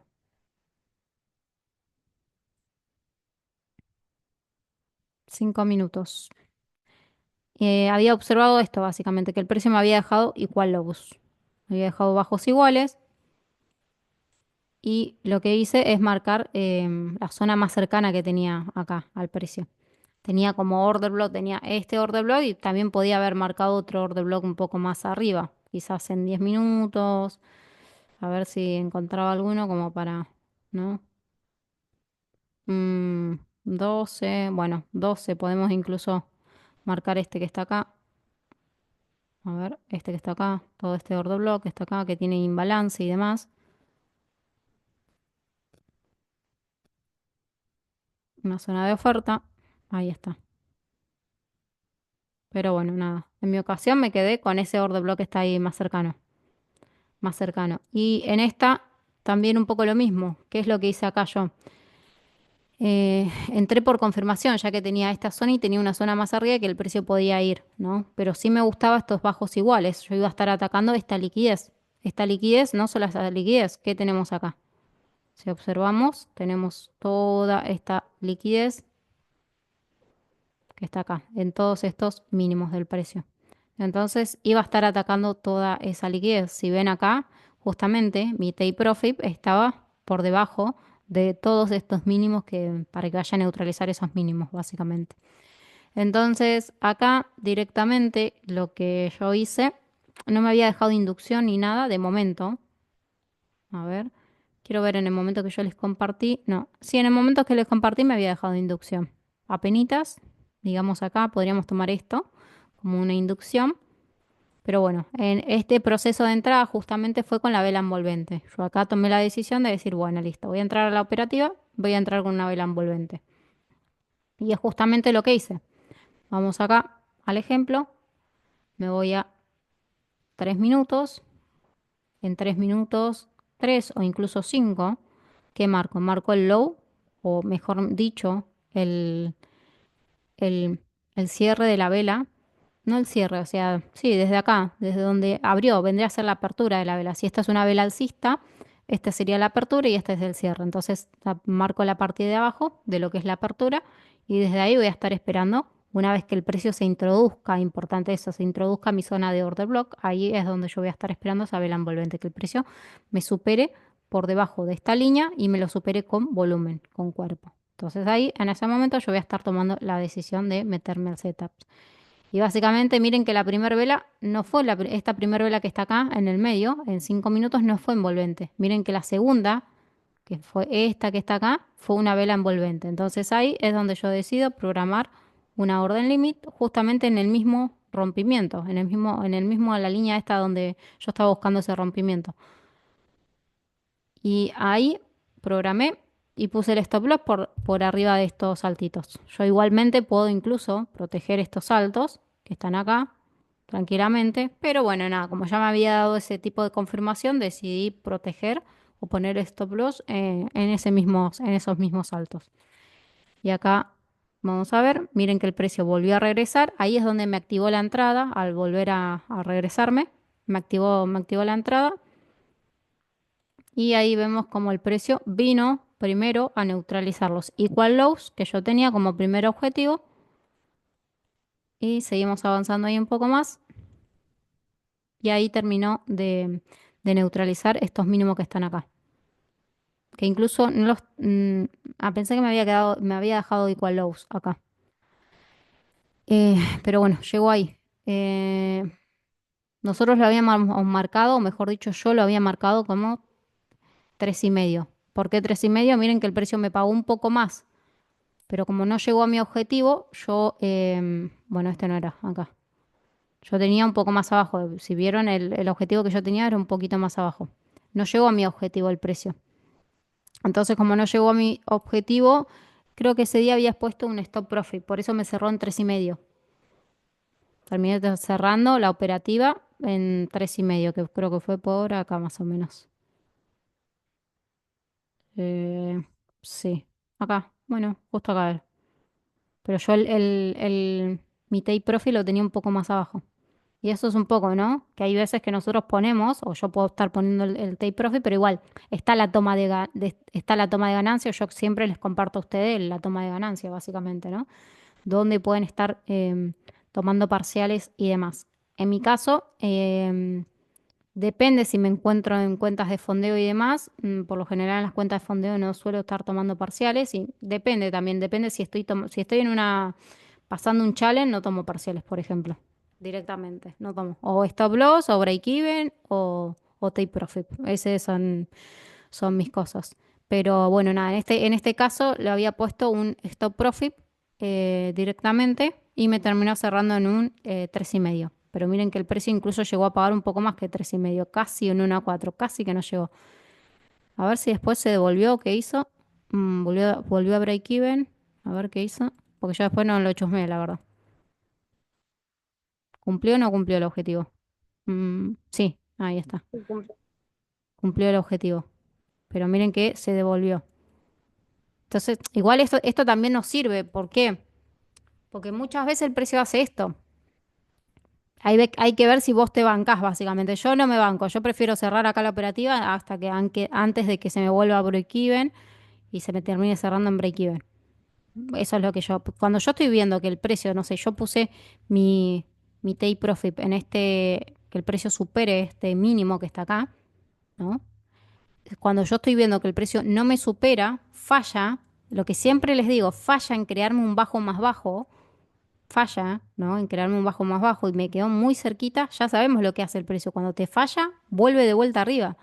5 minutos. Había observado esto, básicamente, que el precio me había dejado igual lows. Me había dejado bajos iguales. Y lo que hice es marcar la zona más cercana que tenía acá al precio. Tenía como order block, tenía este order block y también podía haber marcado otro order block un poco más arriba, quizás en 10 minutos, a ver si encontraba alguno como para, ¿no? 12, bueno, 12 podemos incluso marcar este que está acá. A ver, este que está acá, todo este order block que está acá, que tiene imbalance y demás. Una zona de oferta. Ahí está. Pero bueno, nada. En mi ocasión me quedé con ese order block que está ahí más cercano. Más cercano. Y en esta también un poco lo mismo. ¿Qué es lo que hice acá yo? Entré por confirmación, ya que tenía esta zona y tenía una zona más arriba que el precio podía ir, ¿no? Pero sí me gustaba estos bajos iguales. Yo iba a estar atacando esta liquidez. Esta liquidez, no solo esta liquidez, ¿qué tenemos acá? Si observamos, tenemos toda esta liquidez que está acá, en todos estos mínimos del precio. Entonces iba a estar atacando toda esa liquidez. Si ven acá, justamente mi take profit estaba por debajo de todos estos mínimos para que vaya a neutralizar esos mínimos, básicamente. Entonces acá directamente lo que yo hice, no me había dejado inducción ni nada de momento. A ver, quiero ver en el momento que yo les compartí. No, sí, en el momento que les compartí me había dejado inducción. Apenitas, digamos acá, podríamos tomar esto como una inducción. Pero bueno, en este proceso de entrada justamente fue con la vela envolvente. Yo acá tomé la decisión de decir, bueno, listo, voy a entrar a la operativa, voy a entrar con una vela envolvente. Y es justamente lo que hice. Vamos acá al ejemplo. Me voy a 3 minutos. En 3 minutos, 3 o incluso 5. ¿Qué marco? Marco el low, o mejor dicho, el, el cierre de la vela. No el cierre, o sea, sí, desde acá, desde donde abrió, vendría a ser la apertura de la vela. Si esta es una vela alcista, esta sería la apertura y esta es el cierre. Entonces, marco la parte de abajo de lo que es la apertura y desde ahí voy a estar esperando. Una vez que el precio se introduzca, importante eso, se introduzca a mi zona de order block, ahí es donde yo voy a estar esperando esa vela envolvente, que el precio me supere por debajo de esta línea y me lo supere con volumen, con cuerpo. Entonces ahí, en ese momento, yo voy a estar tomando la decisión de meterme al setup. Y básicamente miren que la primera vela no fue esta primera vela que está acá en el medio, en 5 minutos no fue envolvente. Miren que la segunda, que fue esta que está acá, fue una vela envolvente. Entonces ahí es donde yo decido programar una orden limit justamente en el mismo rompimiento, en el mismo a la línea esta donde yo estaba buscando ese rompimiento. Y ahí programé y puse el stop loss por arriba de estos saltitos. Yo igualmente puedo incluso proteger estos saltos que están acá tranquilamente, pero bueno, nada, como ya me había dado ese tipo de confirmación, decidí proteger o poner stop loss en esos mismos saltos. Y acá Vamos a ver, miren que el precio volvió a regresar. Ahí es donde me activó la entrada al volver a regresarme. Me activó la entrada y ahí vemos como el precio vino primero a neutralizar los equal lows que yo tenía como primer objetivo y seguimos avanzando ahí un poco más y ahí terminó de neutralizar estos mínimos que están acá. Que incluso no los... pensé que me había dejado equal lows acá. Pero bueno, llegó ahí. Eh, Nosotros lo habíamos marcado, o mejor dicho, yo lo había marcado como 3,5. ¿Por qué 3,5? Miren que el precio me pagó un poco más, pero como no llegó a mi objetivo, bueno, este no era acá. Yo tenía un poco más abajo. Si vieron, el objetivo que yo tenía era un poquito más abajo. No llegó a mi objetivo el precio. Entonces, como no llegó a mi objetivo, creo que ese día había puesto un stop profit. Por eso me cerró en 3,5. Terminé cerrando la operativa en 3,5, que creo que fue por acá más o menos. Eh, sí, acá, bueno, justo acá. Pero yo mi take profit lo tenía un poco más abajo. Y eso es un poco, ¿no? Que hay veces que nosotros ponemos, o yo puedo estar poniendo el take profit, pero igual está la toma está la toma de ganancia. Yo siempre les comparto a ustedes la toma de ganancia, básicamente, ¿no? Donde pueden estar tomando parciales y demás. En mi caso, depende si me encuentro en cuentas de fondeo y demás. Por lo general en las cuentas de fondeo no suelo estar tomando parciales y depende también, depende si estoy en pasando un challenge, no tomo parciales, por ejemplo. Directamente, no tomo. O stop loss, o break even, o take profit. Esas son mis cosas. Pero bueno, nada, en este caso le había puesto un stop profit directamente y me terminó cerrando en un 3,5. Pero miren que el precio incluso llegó a pagar un poco más que 3,5, casi un 1,4, casi que no llegó. A ver si después se devolvió o qué hizo. Volvió a break even. A ver qué hizo. Porque yo después no lo chusmeé, la verdad. ¿Cumplió o no cumplió el objetivo? Sí, ahí está. Sí, cumple. Cumplió el objetivo. Pero miren que se devolvió. Entonces, igual esto también nos sirve. ¿Por qué? Porque muchas veces el precio hace esto. Hay que ver si vos te bancás, básicamente. Yo no me banco. Yo prefiero cerrar acá la operativa hasta antes de que se me vuelva a break-even y se me termine cerrando en break-even. Eso es lo que yo... Cuando yo estoy viendo que el precio, no sé, yo puse mi take profit en que el precio supere este mínimo que está acá, ¿no? Cuando yo estoy viendo que el precio no me supera, falla, lo que siempre les digo, falla en crearme un bajo más bajo, falla, ¿no? En crearme un bajo más bajo y me quedó muy cerquita, ya sabemos lo que hace el precio. Cuando te falla, vuelve de vuelta arriba,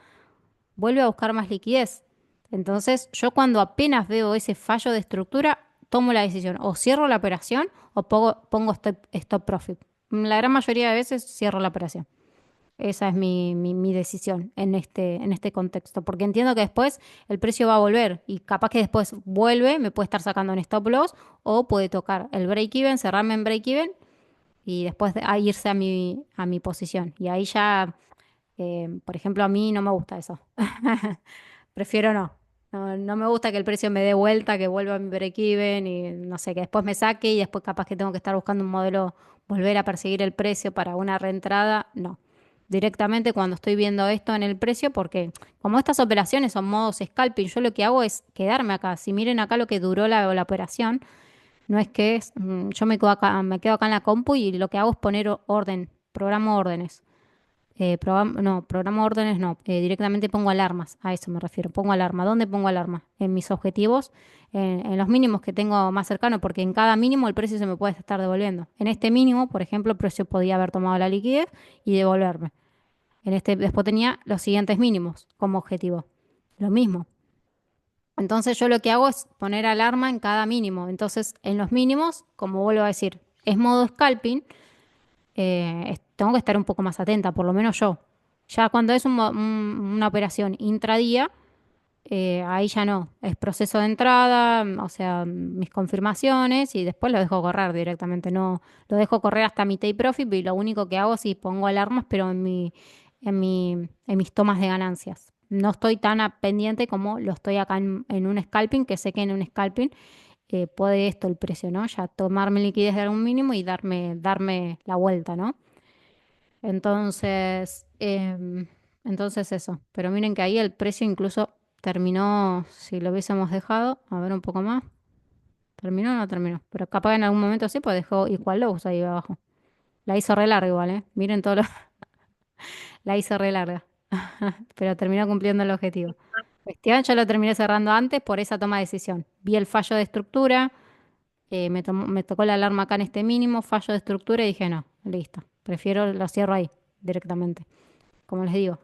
vuelve a buscar más liquidez. Entonces, yo cuando apenas veo ese fallo de estructura, tomo la decisión, o cierro la operación o pongo stop profit. La gran mayoría de veces cierro la operación. Esa es mi decisión en este contexto, porque entiendo que después el precio va a volver y capaz que después vuelve, me puede estar sacando en stop loss o puede tocar el break even, cerrarme en break even y después irse a mi posición. Y ahí ya, por ejemplo, a mí no me gusta eso. Prefiero no. No, no me gusta que el precio me dé vuelta, que vuelva a mi break-even y no sé, que después me saque y después capaz que tengo que estar buscando un modelo, volver a perseguir el precio para una reentrada. No. Directamente cuando estoy viendo esto en el precio, porque como estas operaciones son modos scalping, yo lo que hago es quedarme acá. Si miren acá lo que duró la operación, no es que yo me quedo acá en la compu y lo que hago es poner orden, programo órdenes. No, programa órdenes no, directamente pongo alarmas, a eso me refiero, pongo alarma. ¿Dónde pongo alarma? En mis objetivos, en los mínimos que tengo más cercanos, porque en cada mínimo el precio se me puede estar devolviendo. En este mínimo, por ejemplo, el precio podía haber tomado la liquidez y devolverme. Después tenía los siguientes mínimos como objetivo. Lo mismo. Entonces yo lo que hago es poner alarma en cada mínimo. Entonces, en los mínimos, como vuelvo a decir, es modo scalping, tengo que estar un poco más atenta, por lo menos yo. Ya cuando es una operación intradía, ahí ya no. Es proceso de entrada, o sea, mis confirmaciones y después lo dejo correr directamente. No, lo dejo correr hasta mi take profit y lo único que hago es si pongo alarmas, pero en mis tomas de ganancias. No estoy tan pendiente como lo estoy acá en un scalping, que sé que en un scalping puede esto el precio, ¿no? Ya tomarme liquidez de algún mínimo y darme la vuelta, ¿no? Entonces, entonces eso. Pero miren que ahí el precio incluso terminó, si lo hubiésemos dejado, a ver un poco más. ¿Terminó o no terminó? Pero capaz en algún momento sí, pues dejó igual lows ahí abajo. La hizo re larga igual, ¿eh? Miren todo lo... La hizo re larga. Pero terminó cumpliendo el objetivo. Cuestión, yo lo terminé cerrando antes por esa toma de decisión. Vi el fallo de estructura, me tocó la alarma acá en este mínimo, fallo de estructura y dije, no, listo. Prefiero lo cierro ahí directamente. Como les digo,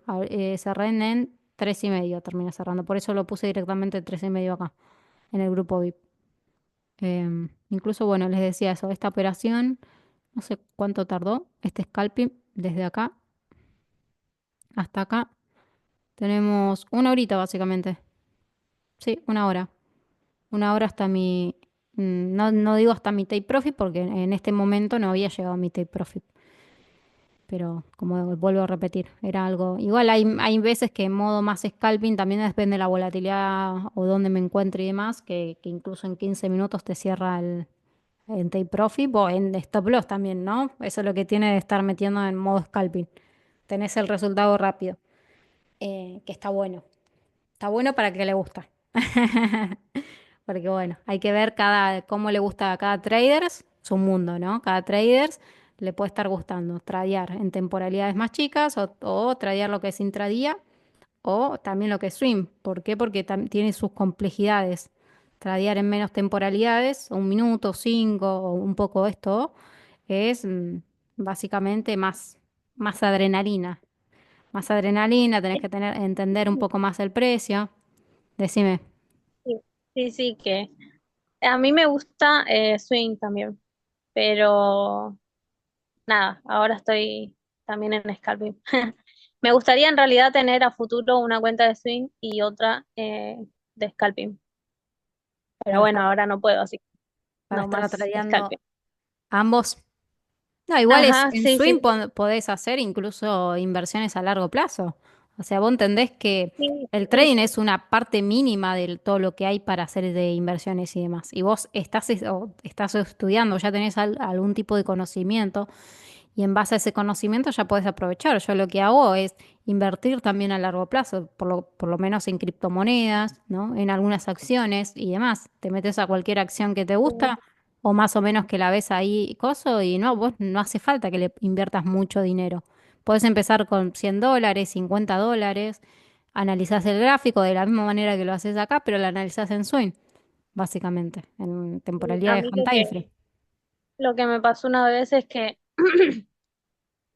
cerré en 3,5, terminé cerrando. Por eso lo puse directamente 3,5 acá, en el grupo VIP. Incluso, bueno, les decía eso, esta operación, no sé cuánto tardó, este scalping, desde acá hasta acá. Tenemos una horita básicamente. Sí, una hora. Una hora hasta no, no digo hasta mi take profit porque en este momento no había llegado a mi take profit. Pero como vuelvo a repetir, era algo... Igual hay veces que en modo más scalping también depende de la volatilidad o dónde me encuentre y demás, que incluso en 15 minutos te cierra en take profit o en stop loss también, ¿no? Eso es lo que tiene de estar metiendo en modo scalping. Tenés el resultado rápido, que está bueno. Está bueno para que le gusta. Porque bueno, hay que ver cómo le gusta a cada trader, su mundo, ¿no? Cada trader le puede estar gustando tradear en temporalidades más chicas o tradear lo que es intradía o también lo que es swing. ¿Por qué? Porque tiene sus complejidades. Tradear en menos temporalidades, 1 minuto, 5 o un poco esto, es básicamente más adrenalina. Más adrenalina, tenés que entender un poco más el precio. Decime. Sí, sí, sí, que a mí me gusta swing también, pero nada, ahora estoy también en scalping. Me gustaría en realidad tener a futuro una cuenta de swing y otra de scalping, pero Para bueno, estar, ahora no puedo, así que para no estar más tradeando scalping. ambos. No, igual Ajá, en sí, swing sí, podés hacer incluso inversiones a largo plazo. O sea, vos entendés que sí, el sí, trading es una parte mínima de todo lo que hay para hacer de inversiones y demás. Y vos o estás estudiando, ya tenés algún tipo de conocimiento y en base a ese conocimiento ya puedes aprovechar. Yo lo que hago es invertir también a largo plazo, por lo menos en criptomonedas, ¿no? En algunas acciones y demás. Te metes a cualquier acción que te sí, gusta o más o menos que la ves ahí, coso, y no, vos no hace falta que le inviertas mucho dinero. Puedes empezar con $100, $50, analizás el gráfico de la misma manera que lo haces acá, pero lo analizás en swing, básicamente, en sí. A temporalidades mí con time frame. lo que me pasó una vez es que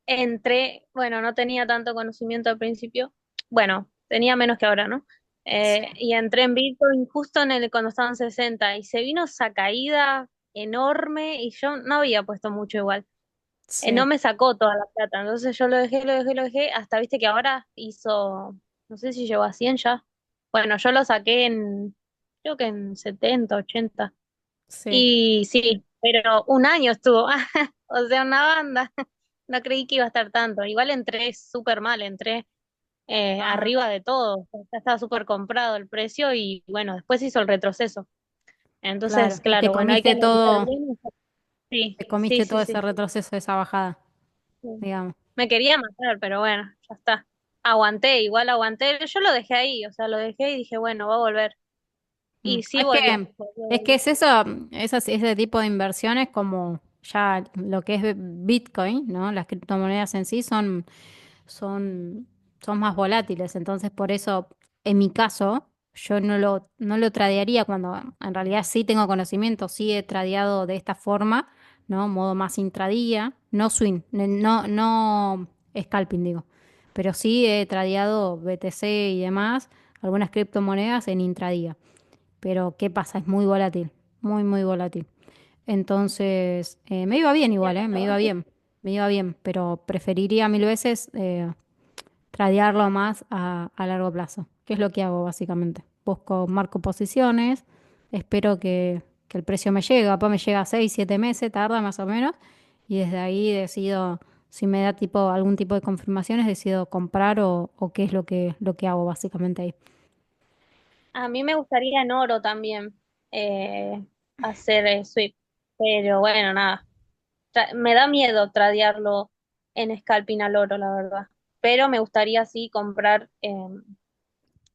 entré, bueno, no tenía tanto conocimiento al principio, bueno, tenía menos que ahora, ¿no? Y entré en Bitcoin justo cuando estaban 60 y se vino esa caída enorme y yo no había puesto mucho igual. Sí, No me sacó toda la plata, entonces yo lo dejé, hasta viste que ahora hizo, no sé si llegó a 100 ya. Bueno, yo lo saqué creo que en 70 80. sí. Y sí, pero un año estuvo, o sea, una banda. No creí que iba a estar tanto. Igual entré súper mal, entré Ah, arriba de todo. Ya estaba súper comprado el precio y bueno, después hizo el retroceso. claro. Entonces, Y claro, bueno, hay que analizar bien. Sí, te sí, comiste sí, todo ese sí. retroceso, esa bajada, Sí. digamos. Me quería matar, pero bueno, ya está. Aguanté, igual aguanté. Yo lo dejé ahí, o sea, lo dejé y dije, bueno, va a volver. Y sí Es volvió. que, Volvió, es que volvió. es eso, ese tipo de inversiones como ya lo que es Bitcoin, ¿no? Las criptomonedas en sí son, son más volátiles. Entonces, por eso, en mi caso, yo no lo tradearía cuando en realidad sí tengo conocimiento, sí he tradeado de esta forma, ¿no? Modo más intradía, no swing, no scalping, digo. Pero sí he tradeado BTC y demás, algunas criptomonedas en intradía. Pero ¿qué pasa? Es muy volátil, muy, muy volátil. Entonces, me iba bien igual, ¿eh? Me iba bien, me iba bien, pero preferiría mil veces tradearlo más a largo plazo, que es lo que hago básicamente. Busco, marco posiciones, espero que el precio me llegue, capaz me llega a 6, 7 meses, tarda más o menos, y desde ahí decido, si me da algún tipo de confirmaciones, decido comprar o qué es lo que hago básicamente ahí. A mí me gustaría en oro también. hacer sweep. Pero bueno, nada. Me da miedo tradearlo en scalping al oro, la verdad. Pero me gustaría sí comprar,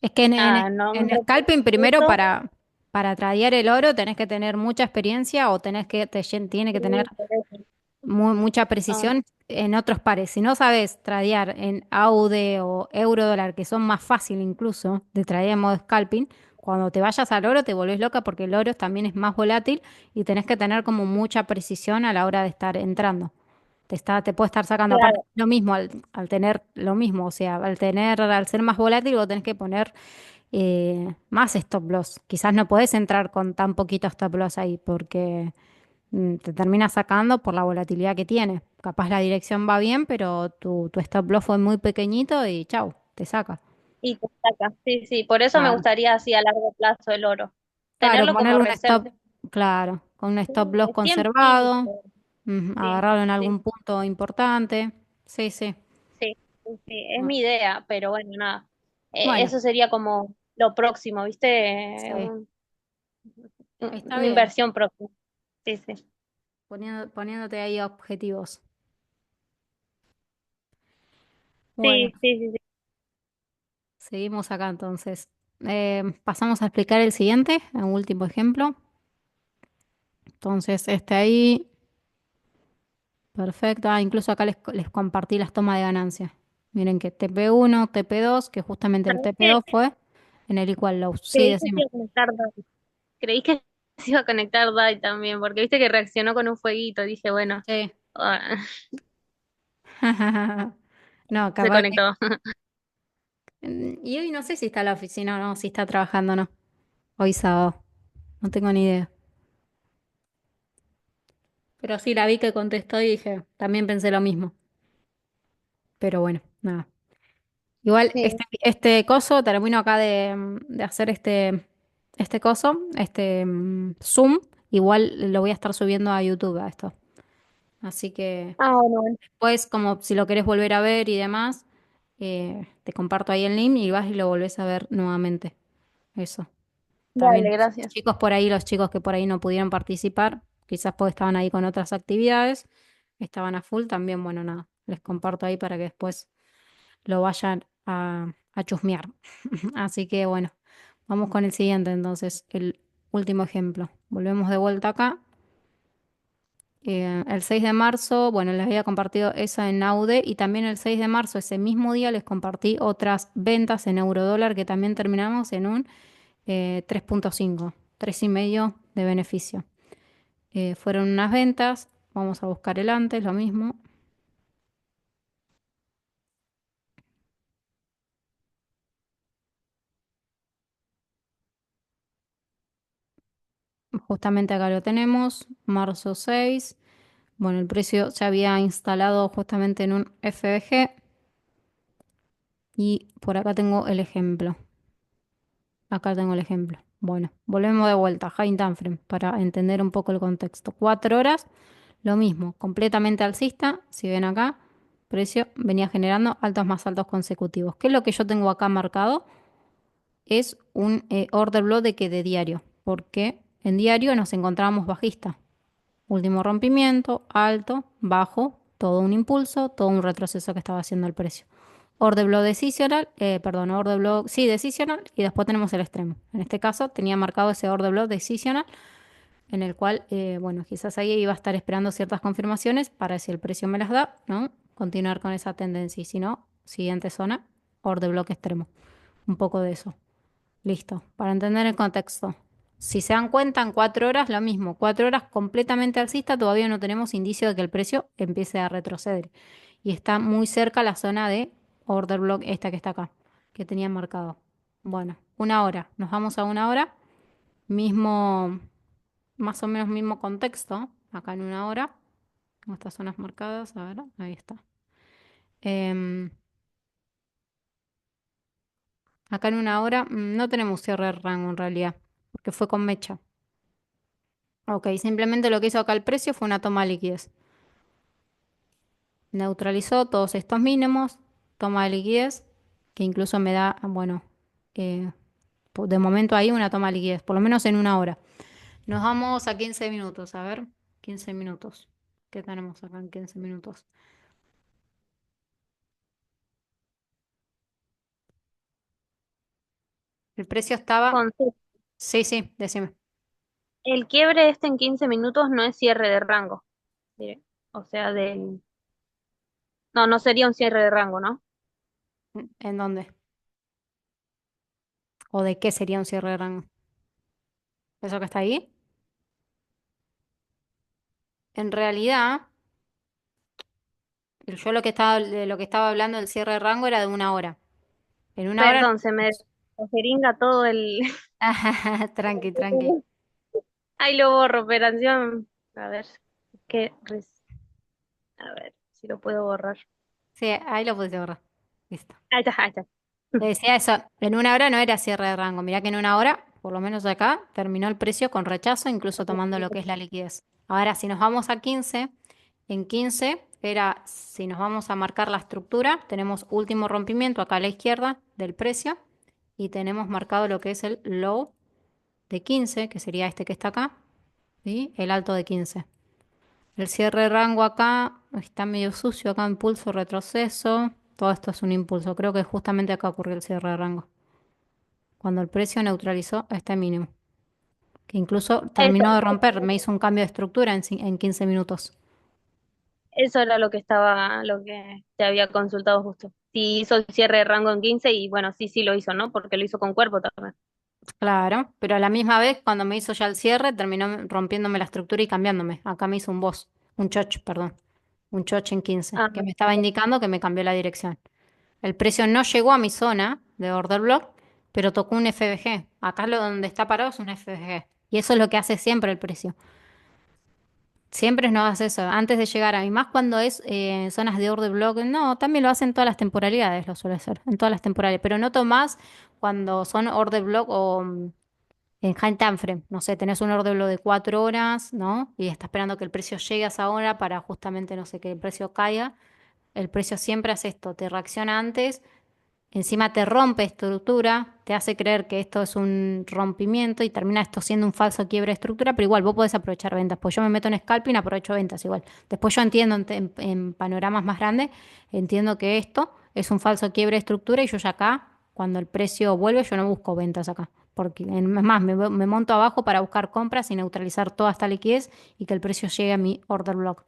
Es que nada, no un en scalping primero repuesto. para tradear el oro tenés que tener mucha experiencia o tiene que tener Sí, por eso. mucha Ah, precisión en otros pares. Si no sabes tradear en AUD o euro dólar, que son más fácil incluso de tradear en modo scalping, cuando te vayas al oro te volvés loca porque el oro también es más volátil y tenés que tener como mucha precisión a la hora de estar entrando. Te puede estar sacando aparte claro. lo mismo al tener lo mismo, o sea, al ser más volátil vos tenés que poner más stop loss. Quizás no podés entrar con tan poquito stop loss ahí porque te termina sacando por la volatilidad que tiene. Capaz la dirección va bien, pero tu stop loss fue muy pequeñito y chau, te saca. Y te saca. Sí, sí. Por eso me Claro, gustaría así a largo plazo el oro. claro, Tenerlo como ponerle un reserva. stop, claro, con un Sí, stop loss es tiempo. conservado, Sí, agarrarlo en sí, algún punto importante. Sí, sí. sí, sí, sí, es Bu- mi idea, pero bueno, nada. Bueno, Eso sería como lo próximo, ¿viste? sí, está Una bien. inversión próxima. Sí, sí. Poniéndote ahí objetivos. Bueno, Sí, sí, sí, sí. seguimos acá entonces. Pasamos a explicar el siguiente, el último ejemplo. Entonces, este ahí. Perfecto. Ah, incluso acá les compartí las tomas de ganancia. Miren que TP1, TP2, que justamente el ¿Sabes TP2 qué? fue en el equal low. Sí, Creí que se decime. iba a conectar Dai. Creí que se iba a conectar Dai también, porque viste que reaccionó con un fueguito. Dije, bueno, Sí. ah, No, se capaz que. conectó. Y hoy no sé si está en la oficina o no, si está trabajando o no. Hoy sábado. No tengo ni idea. Pero sí la vi que contestó y dije, también pensé lo mismo. Pero bueno, nada. Igual Sí. este coso, termino acá de hacer este coso, Zoom. Igual lo voy a estar subiendo a YouTube a esto. Así que Ah, bueno, bueno. después, como si lo querés volver a ver y demás, te comparto ahí el link y vas y lo volvés a ver nuevamente. Eso. También Dale, gracias. los chicos que por ahí no pudieron participar, quizás porque estaban ahí con otras actividades, estaban a full, también, bueno, nada, les comparto ahí para que después lo vayan a chusmear. Así que bueno, vamos con el siguiente entonces, el último ejemplo. Volvemos de vuelta acá. El 6 de marzo, bueno, les había compartido esa en AUD y también el 6 de marzo, ese mismo día, les compartí otras ventas en eurodólar que también terminamos en un 3,5, 3,5 de beneficio. Fueron unas ventas, vamos a buscar el antes, lo mismo. Justamente acá lo tenemos, marzo 6. Bueno, el precio se había instalado justamente en un FBG y por acá tengo el ejemplo. Acá tengo el ejemplo. Bueno, volvemos de vuelta, High Time Frame, para entender un poco el contexto. 4 horas, lo mismo, completamente alcista. Si ven acá, precio venía generando altos más altos consecutivos. ¿Qué es lo que yo tengo acá marcado? Es un order block de diario, porque en diario nos encontramos bajista. Último rompimiento, alto, bajo, todo un impulso, todo un retroceso que estaba haciendo el precio. Order block decisional, perdón, order block, sí, decisional, y después tenemos el extremo. En este caso tenía marcado ese order block decisional, en el cual, bueno, quizás ahí iba a estar esperando ciertas confirmaciones para si el precio me las da, ¿no? Continuar con esa tendencia, y si no, siguiente zona, order block extremo. Un poco de eso. Listo, para entender el contexto. Si se dan cuenta, en 4 horas lo mismo. 4 horas completamente alcista, todavía no tenemos indicio de que el precio empiece a retroceder. Y está muy cerca la zona de order block, esta que está acá, que tenía marcado. Bueno, 1 hora. Nos vamos a 1 hora. Mismo, más o menos mismo contexto. Acá en 1 hora. Con estas zonas marcadas. A ver, ahí está. Em, Acá en 1 hora no tenemos cierre de rango en realidad, porque fue con mecha. Ok, simplemente lo que hizo acá el precio fue una toma de liquidez. Neutralizó todos estos mínimos, toma de liquidez, que incluso me da, bueno, de momento ahí una toma de liquidez, por lo menos en 1 hora. Nos vamos a 15 minutos, a ver, 15 minutos. ¿Qué tenemos acá en 15 minutos? El precio estaba, Concepto. sí, sí, decime. El quiebre este en 15 minutos no es cierre de rango. Mire, o sea, del... No, no sería un cierre de rango, ¿no? ¿En dónde? ¿O de qué sería un cierre de rango? ¿Eso que está ahí? En realidad, yo de lo que estaba hablando del cierre de rango era de una hora. En una hora. Perdón, se me jeringa todo el... Tranqui, tranqui. Ahí lo borro, operación. A ver, qué... A ver si lo puedo borrar. Sí, ahí lo puse borrar. Listo. Ahí está, ahí está. Te decía eso, en una hora no era cierre de rango. Mirá que en una hora, por lo menos acá, terminó el precio con rechazo, incluso tomando lo que es la liquidez. Ahora, si nos vamos a 15, en 15 era, si nos vamos a marcar la estructura, tenemos último rompimiento acá a la izquierda del precio y tenemos marcado lo que es el low de 15, que sería este que está acá, y el alto de 15. El cierre de rango acá está medio sucio, acá impulso, retroceso. Todo esto es un impulso. Creo que justamente acá ocurrió el cierre de rango, cuando el precio neutralizó este mínimo, que incluso Eso, terminó de romper, me hizo un cambio de estructura en 15 minutos. eso era lo que estaba, lo que te había consultado justo. Si hizo el cierre de rango en 15 y bueno, sí, sí lo hizo, ¿no? Porque lo hizo con cuerpo también. Claro, pero a la misma vez, cuando me hizo ya el cierre, terminó rompiéndome la estructura y cambiándome. Acá me hizo un boss, un choch, perdón, un choch en 15, Ah, que me estaba indicando que me cambió la dirección. El precio no llegó a mi zona de order block, pero tocó un FBG. Acá lo donde está parado es un FBG. Y eso es lo que hace siempre el precio. Siempre nos hace eso, antes de llegar a, y más cuando es zonas de order block, no, también lo hacen todas las temporalidades, lo suele hacer, en todas las temporalidades, pero noto más cuando son order block o en high time frame, no sé, tenés un order block de 4 horas, ¿no? Y está esperando que el precio llegue a esa hora para justamente, no sé, que el precio caiga. El precio siempre hace esto, te reacciona antes. Encima te rompe estructura, te hace creer que esto es un rompimiento y termina esto siendo un falso quiebre de estructura, pero igual vos podés aprovechar ventas. Pues yo me meto en scalping, aprovecho ventas igual. Después yo entiendo en panoramas más grandes, entiendo que esto es un falso quiebre de estructura y yo ya acá, cuando el precio vuelve, yo no busco ventas acá. Porque es más, me monto abajo para buscar compras y neutralizar toda esta liquidez y que el precio llegue a mi order block.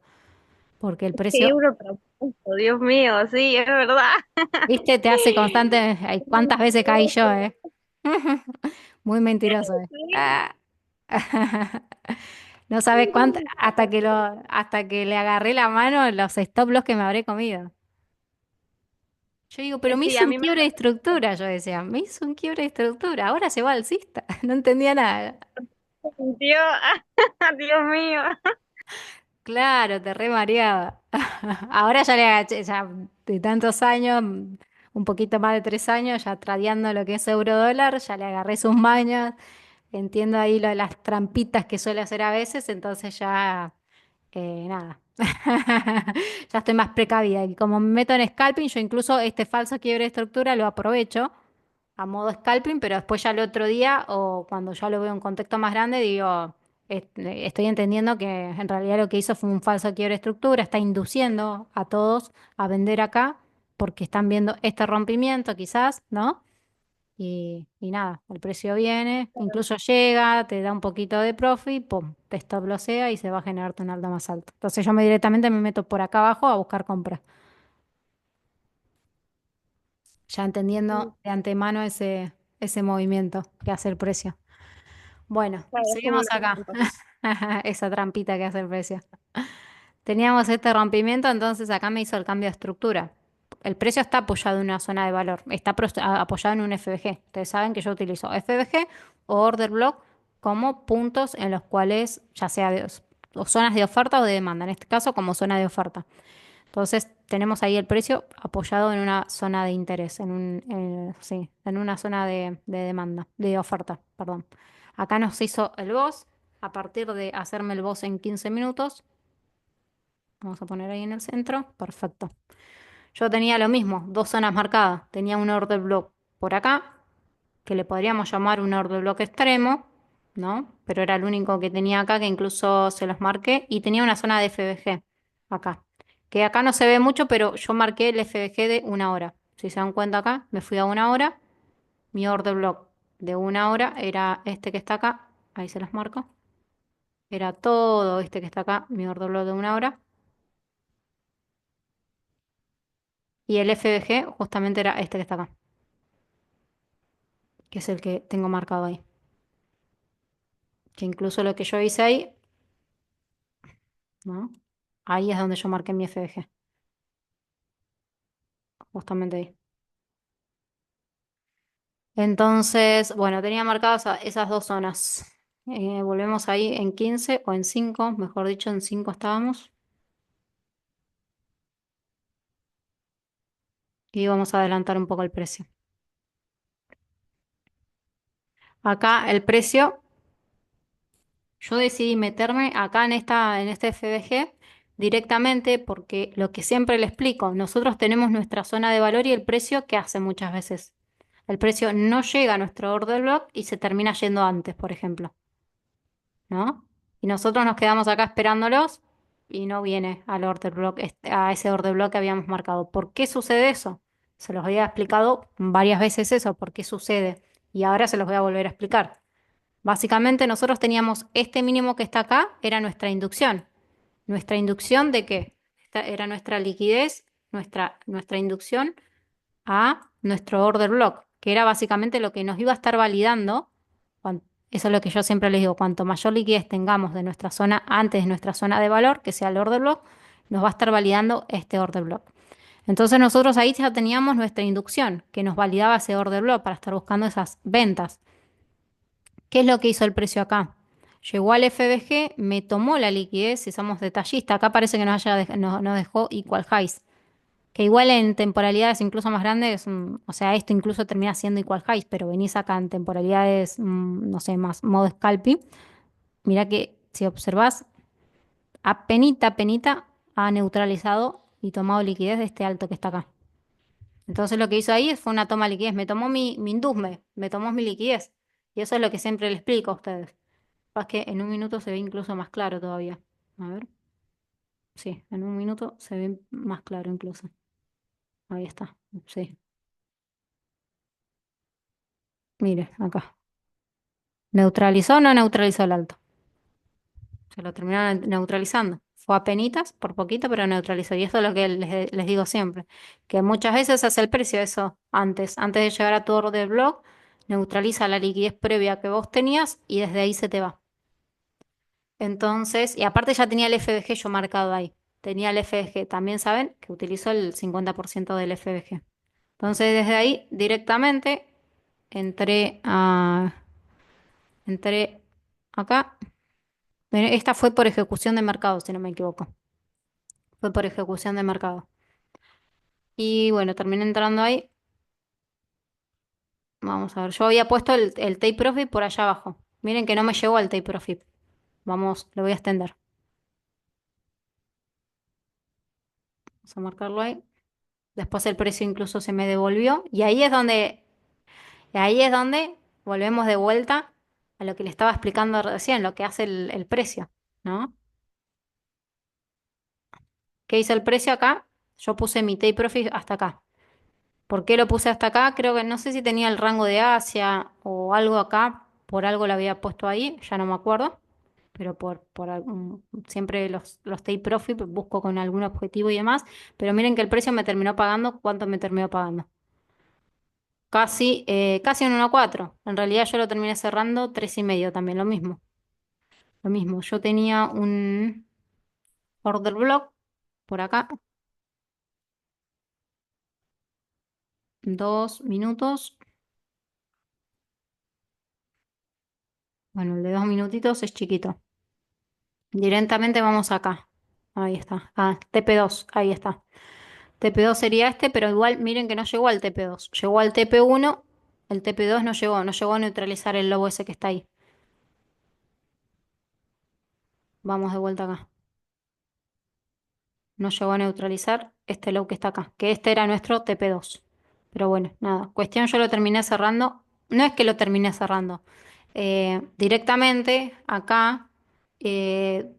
Porque el qué precio, euro propuesto, Dios mío, sí, es verdad. viste, te hace constante. Ay, ¿cuántas veces caí yo, eh? Muy mentiroso, Sí, Ah. No sabes cuánto, hasta que le agarré la mano los stop loss que me habré comido. Yo digo, pero me sí, hizo a un mí me quiebre de estructura, yo decía, me hizo un quiebre de estructura, ahora se va alcista. No entendía nada. sintió, Dios mío. Claro, te re mareaba. Ahora ya le agaché, ya de tantos años, un poquito más de 3 años, ya tradeando lo que es euro dólar, ya le agarré sus mañas, entiendo ahí lo de las trampitas que suele hacer a veces, entonces ya, nada, ya estoy más precavida. Y como me meto en scalping, yo incluso este falso quiebre de estructura lo aprovecho a modo scalping, pero después ya el otro día o cuando ya lo veo en contexto más grande, digo, estoy entendiendo que en realidad lo que hizo fue un falso quiebre de estructura, está induciendo a todos a vender acá porque están viendo este rompimiento quizás, ¿no? Y nada, el precio viene, incluso llega, te da un poquito de profit, pum, te stop lossea y se va a generarte un alta más alto. Entonces yo directamente me meto por acá abajo a buscar compras, ya entendiendo de antemano ese movimiento que hace el precio. Bueno, Claro, es como seguimos una acá. trampa. Esa trampita que hace el precio. Teníamos este rompimiento, entonces acá me hizo el cambio de estructura. El precio está apoyado en una zona de valor, está apoyado en un FBG. Ustedes saben que yo utilizo FBG o order block como puntos en los cuales, ya sea o zonas de oferta o de demanda, en este caso como zona de oferta. Entonces tenemos ahí el precio apoyado en una zona de interés, sí, en una zona de demanda, de oferta, perdón. Acá nos hizo el boss, a partir de hacerme el boss en 15 minutos, vamos a poner ahí en el centro, perfecto. Yo tenía lo mismo, dos zonas marcadas, tenía un order block por acá, que le podríamos llamar un order block extremo, ¿no? Pero era el único que tenía acá, que incluso se los marqué, y tenía una zona de FBG acá, que acá no se ve mucho, pero yo marqué el FBG de una hora. Si se dan cuenta acá, me fui a una hora, mi order block de una hora era este que está acá, ahí se los marco, era todo este que está acá, mi order block de una hora, y el FBG justamente era este que está acá, que es el que tengo marcado ahí, que incluso lo que yo hice ahí, ¿no? Ahí es donde yo marqué mi FBG, justamente ahí. Entonces, bueno, tenía marcadas esas dos zonas. Volvemos ahí en 15 o en 5, mejor dicho, en 5 estábamos. Y vamos a adelantar un poco el precio. Acá el precio, yo decidí meterme acá en este FBG directamente porque lo que siempre le explico, nosotros tenemos nuestra zona de valor y el precio que hace muchas veces. El precio no llega a nuestro order block y se termina yendo antes, por ejemplo. ¿No? Y nosotros nos quedamos acá esperándolos y no viene al order block, a ese order block que habíamos marcado. ¿Por qué sucede eso? Se los había explicado varias veces eso, por qué sucede. Y ahora se los voy a volver a explicar. Básicamente nosotros teníamos este mínimo que está acá, era nuestra inducción. ¿Nuestra inducción de qué? Esta era nuestra liquidez, nuestra inducción a nuestro order block, que era básicamente lo que nos iba a estar validando. Eso es lo que yo siempre les digo, cuanto mayor liquidez tengamos de nuestra zona antes de nuestra zona de valor, que sea el order block, nos va a estar validando este order block. Entonces nosotros ahí ya teníamos nuestra inducción, que nos validaba ese order block para estar buscando esas ventas. ¿Qué es lo que hizo el precio acá? Llegó al FBG, me tomó la liquidez, si somos detallistas, acá parece que nos dejó equal highs. Que igual en temporalidades incluso más grandes, o sea, esto incluso termina siendo equal highs, pero venís acá en temporalidades, no sé, más modo scalping. Mira que si observás, apenita ha neutralizado y tomado liquidez de este alto que está acá. Entonces lo que hizo ahí fue una toma de liquidez, me tomó mi indusme, me tomó mi liquidez. Y eso es lo que siempre le explico a ustedes. Es que en un minuto se ve incluso más claro todavía. A ver, sí, en un minuto se ve más claro incluso. Ahí está, sí. Mire, acá. ¿Neutralizó o no neutralizó el alto? Se lo terminaron neutralizando. Fue a penitas, por poquito, pero neutralizó. Y esto es lo que les digo siempre, que muchas veces hace el precio eso antes de llegar a tu orden block, neutraliza la liquidez previa que vos tenías y desde ahí se te va. Entonces, y aparte ya tenía el FBG yo marcado ahí. Tenía el FBG. También saben que utilizó el 50% del FBG. Entonces, desde ahí directamente entré acá. Bueno, esta fue por ejecución de mercado, si no me equivoco. Fue por ejecución de mercado. Y bueno, terminé entrando ahí. Vamos a ver. Yo había puesto el take profit por allá abajo. Miren que no me llegó al take profit. Vamos, lo voy a extender. Vamos a marcarlo ahí. Después el precio incluso se me devolvió. Y ahí es donde volvemos de vuelta a lo que le estaba explicando recién, lo que hace el precio, ¿no? ¿Qué hizo el precio acá? Yo puse mi take profit hasta acá. ¿Por qué lo puse hasta acá? Creo que no sé si tenía el rango de Asia o algo acá, por algo lo había puesto ahí, ya no me acuerdo, pero siempre los take profit busco con algún objetivo y demás, pero miren que el precio me terminó pagando, ¿cuánto me terminó pagando? Casi un 1,4. En realidad yo lo terminé cerrando 3,5 también, lo mismo. Lo mismo, yo tenía un order block por acá, 2 minutos. Bueno, el de 2 minutitos es chiquito. Directamente vamos acá. Ahí está. Ah, TP2, ahí está. TP2 sería este, pero igual miren que no llegó al TP2. Llegó al TP1. El TP2 no llegó a neutralizar el lobo ese que está ahí. Vamos de vuelta acá. No llegó a neutralizar este low que está acá, que este era nuestro TP2. Pero bueno, nada. Cuestión, yo lo terminé cerrando. No es que lo terminé cerrando. Directamente acá,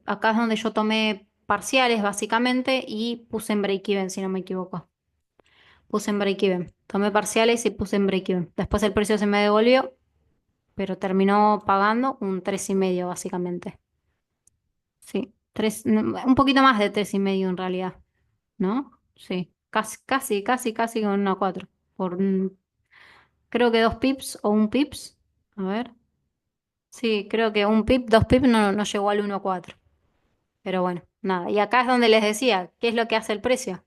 acá es donde yo tomé parciales básicamente y puse en break-even, si no me equivoco. Puse en break-even. Tomé parciales y puse en break-even. Después el precio se me devolvió, pero terminó pagando un 3,5 básicamente. Sí, un poquito más de 3,5 en realidad, ¿no? Sí, casi con 1,4. Por, creo que 2 pips o un pips. A ver. Sí, creo que un pip, 2 pips no llegó al 1,4. Pero bueno, nada. Y acá es donde les decía, ¿qué es lo que hace el precio?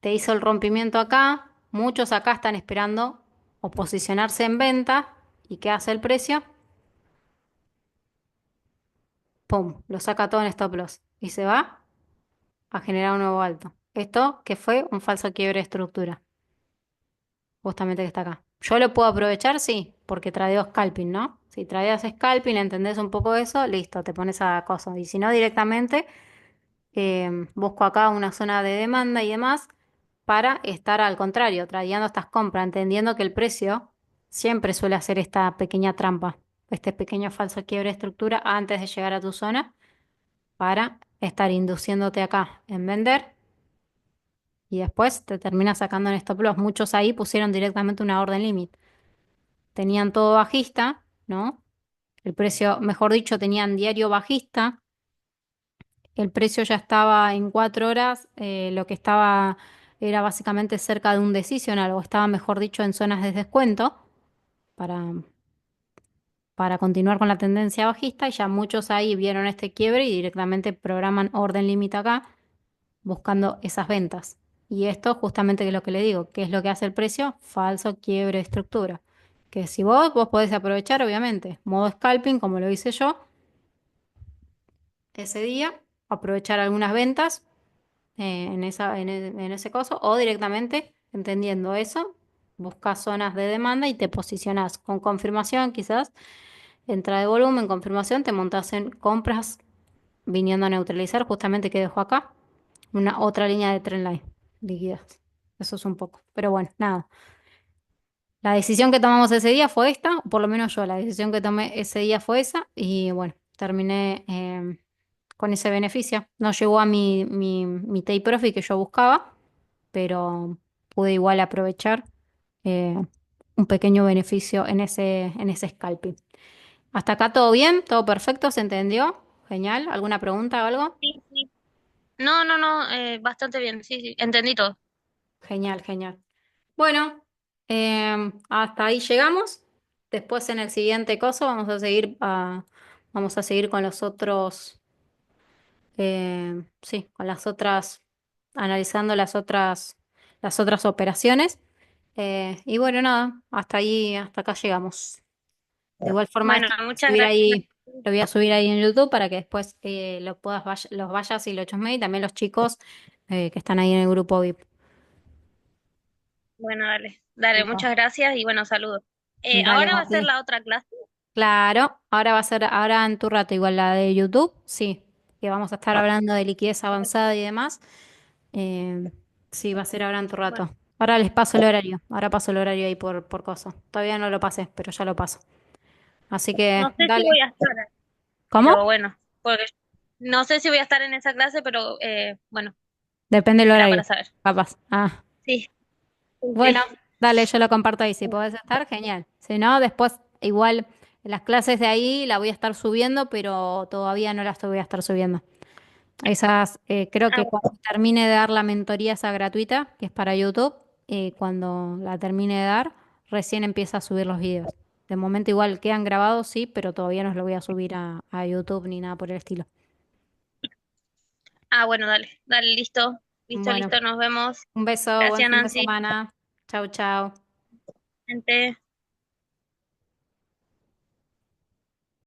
Te hizo el rompimiento acá, muchos acá están esperando o posicionarse en venta. ¿Y qué hace el precio? ¡Pum! Lo saca todo en stop loss y se va a generar un nuevo alto. Esto que fue un falso quiebre de estructura, justamente que está acá. Yo lo puedo aprovechar, sí, porque tradeo scalping, ¿no? Si tradeas scalping, entendés un poco eso, listo, te pones a cosas. Y si no, directamente busco acá una zona de demanda y demás para estar al contrario, tradeando estas compras, entendiendo que el precio siempre suele hacer esta pequeña trampa, este pequeño falso quiebre de estructura antes de llegar a tu zona para estar induciéndote acá en vender y después te termina sacando en stop loss. Muchos ahí pusieron directamente una orden limit. Tenían todo bajista, ¿no? El precio, mejor dicho, tenían diario bajista. El precio ya estaba en 4 horas, lo que estaba era básicamente cerca de un decisional, o estaba, mejor dicho, en zonas de descuento para, para continuar con la tendencia bajista. Y ya muchos ahí vieron este quiebre y directamente programan orden límite acá, buscando esas ventas. Y esto justamente que es lo que le digo, ¿qué es lo que hace el precio? Falso quiebre de estructura. Que si vos podés aprovechar, obviamente, modo scalping, como lo hice yo, ese día, aprovechar algunas ventas en ese coso, o directamente, entendiendo eso, buscas zonas de demanda y te posicionas con confirmación, quizás, entrada de volumen, confirmación, te montas en compras viniendo a neutralizar, justamente que dejo acá, una otra línea de trendline, liquidez. Eso es un poco. Pero bueno, nada. La decisión que tomamos ese día fue esta, o por lo menos yo, la decisión que tomé ese día fue esa, y bueno, terminé con ese beneficio. No llegó a mi take profit que yo buscaba, pero pude igual aprovechar eh, un pequeño beneficio en ese scalping. Hasta acá todo bien, todo perfecto, ¿se entendió? Genial. ¿Alguna pregunta o algo? Sí, sí. No, no, no, bastante bien, sí, sí, entendí todo. Genial, genial. Bueno, hasta ahí llegamos. Después en el siguiente coso vamos a seguir con los otros, sí, con las otras, analizando las otras operaciones. Y bueno, nada, hasta ahí, hasta acá llegamos. De igual forma, Bueno, esto muchas gracias. lo voy a subir ahí en YouTube para que después los vayas y lo chusmees y también los chicos que están ahí en el grupo VIP. Bueno, dale, dale, Bueno, muchas gracias y bueno, saludos. dale, Ahora va a ser Mati. la otra clase. Claro, ahora va a ser, ahora en tu rato, igual la de YouTube, sí, que vamos a estar hablando de liquidez avanzada y demás. Eh, sí, va a ser ahora en tu Bueno, rato. Ahora les paso el horario, ahora paso el horario ahí por cosa. Todavía no lo pasé, pero ya lo paso. Así que, no sé si dale. voy a estar, pero ¿Cómo? bueno, porque no sé si voy a estar en esa clase, pero bueno, Depende del era horario, para saber. capaz. Ah, Sí, sí, bueno, sí. dale, yo lo comparto ahí. Si podés estar, genial. Si no, después igual las clases de ahí la voy a estar subiendo, pero todavía no las voy a estar subiendo. Esas, creo Ah, que cuando termine de dar la mentoría esa gratuita, que es para YouTube, cuando la termine de dar, recién empieza a subir los videos. De momento igual quedan grabados, sí, pero todavía no los voy a subir a YouTube ni nada por el estilo. bueno, dale, dale, listo, listo, Bueno, listo, nos vemos. un beso, buen Gracias, fin de Nancy. semana. Chau, chau. Gente.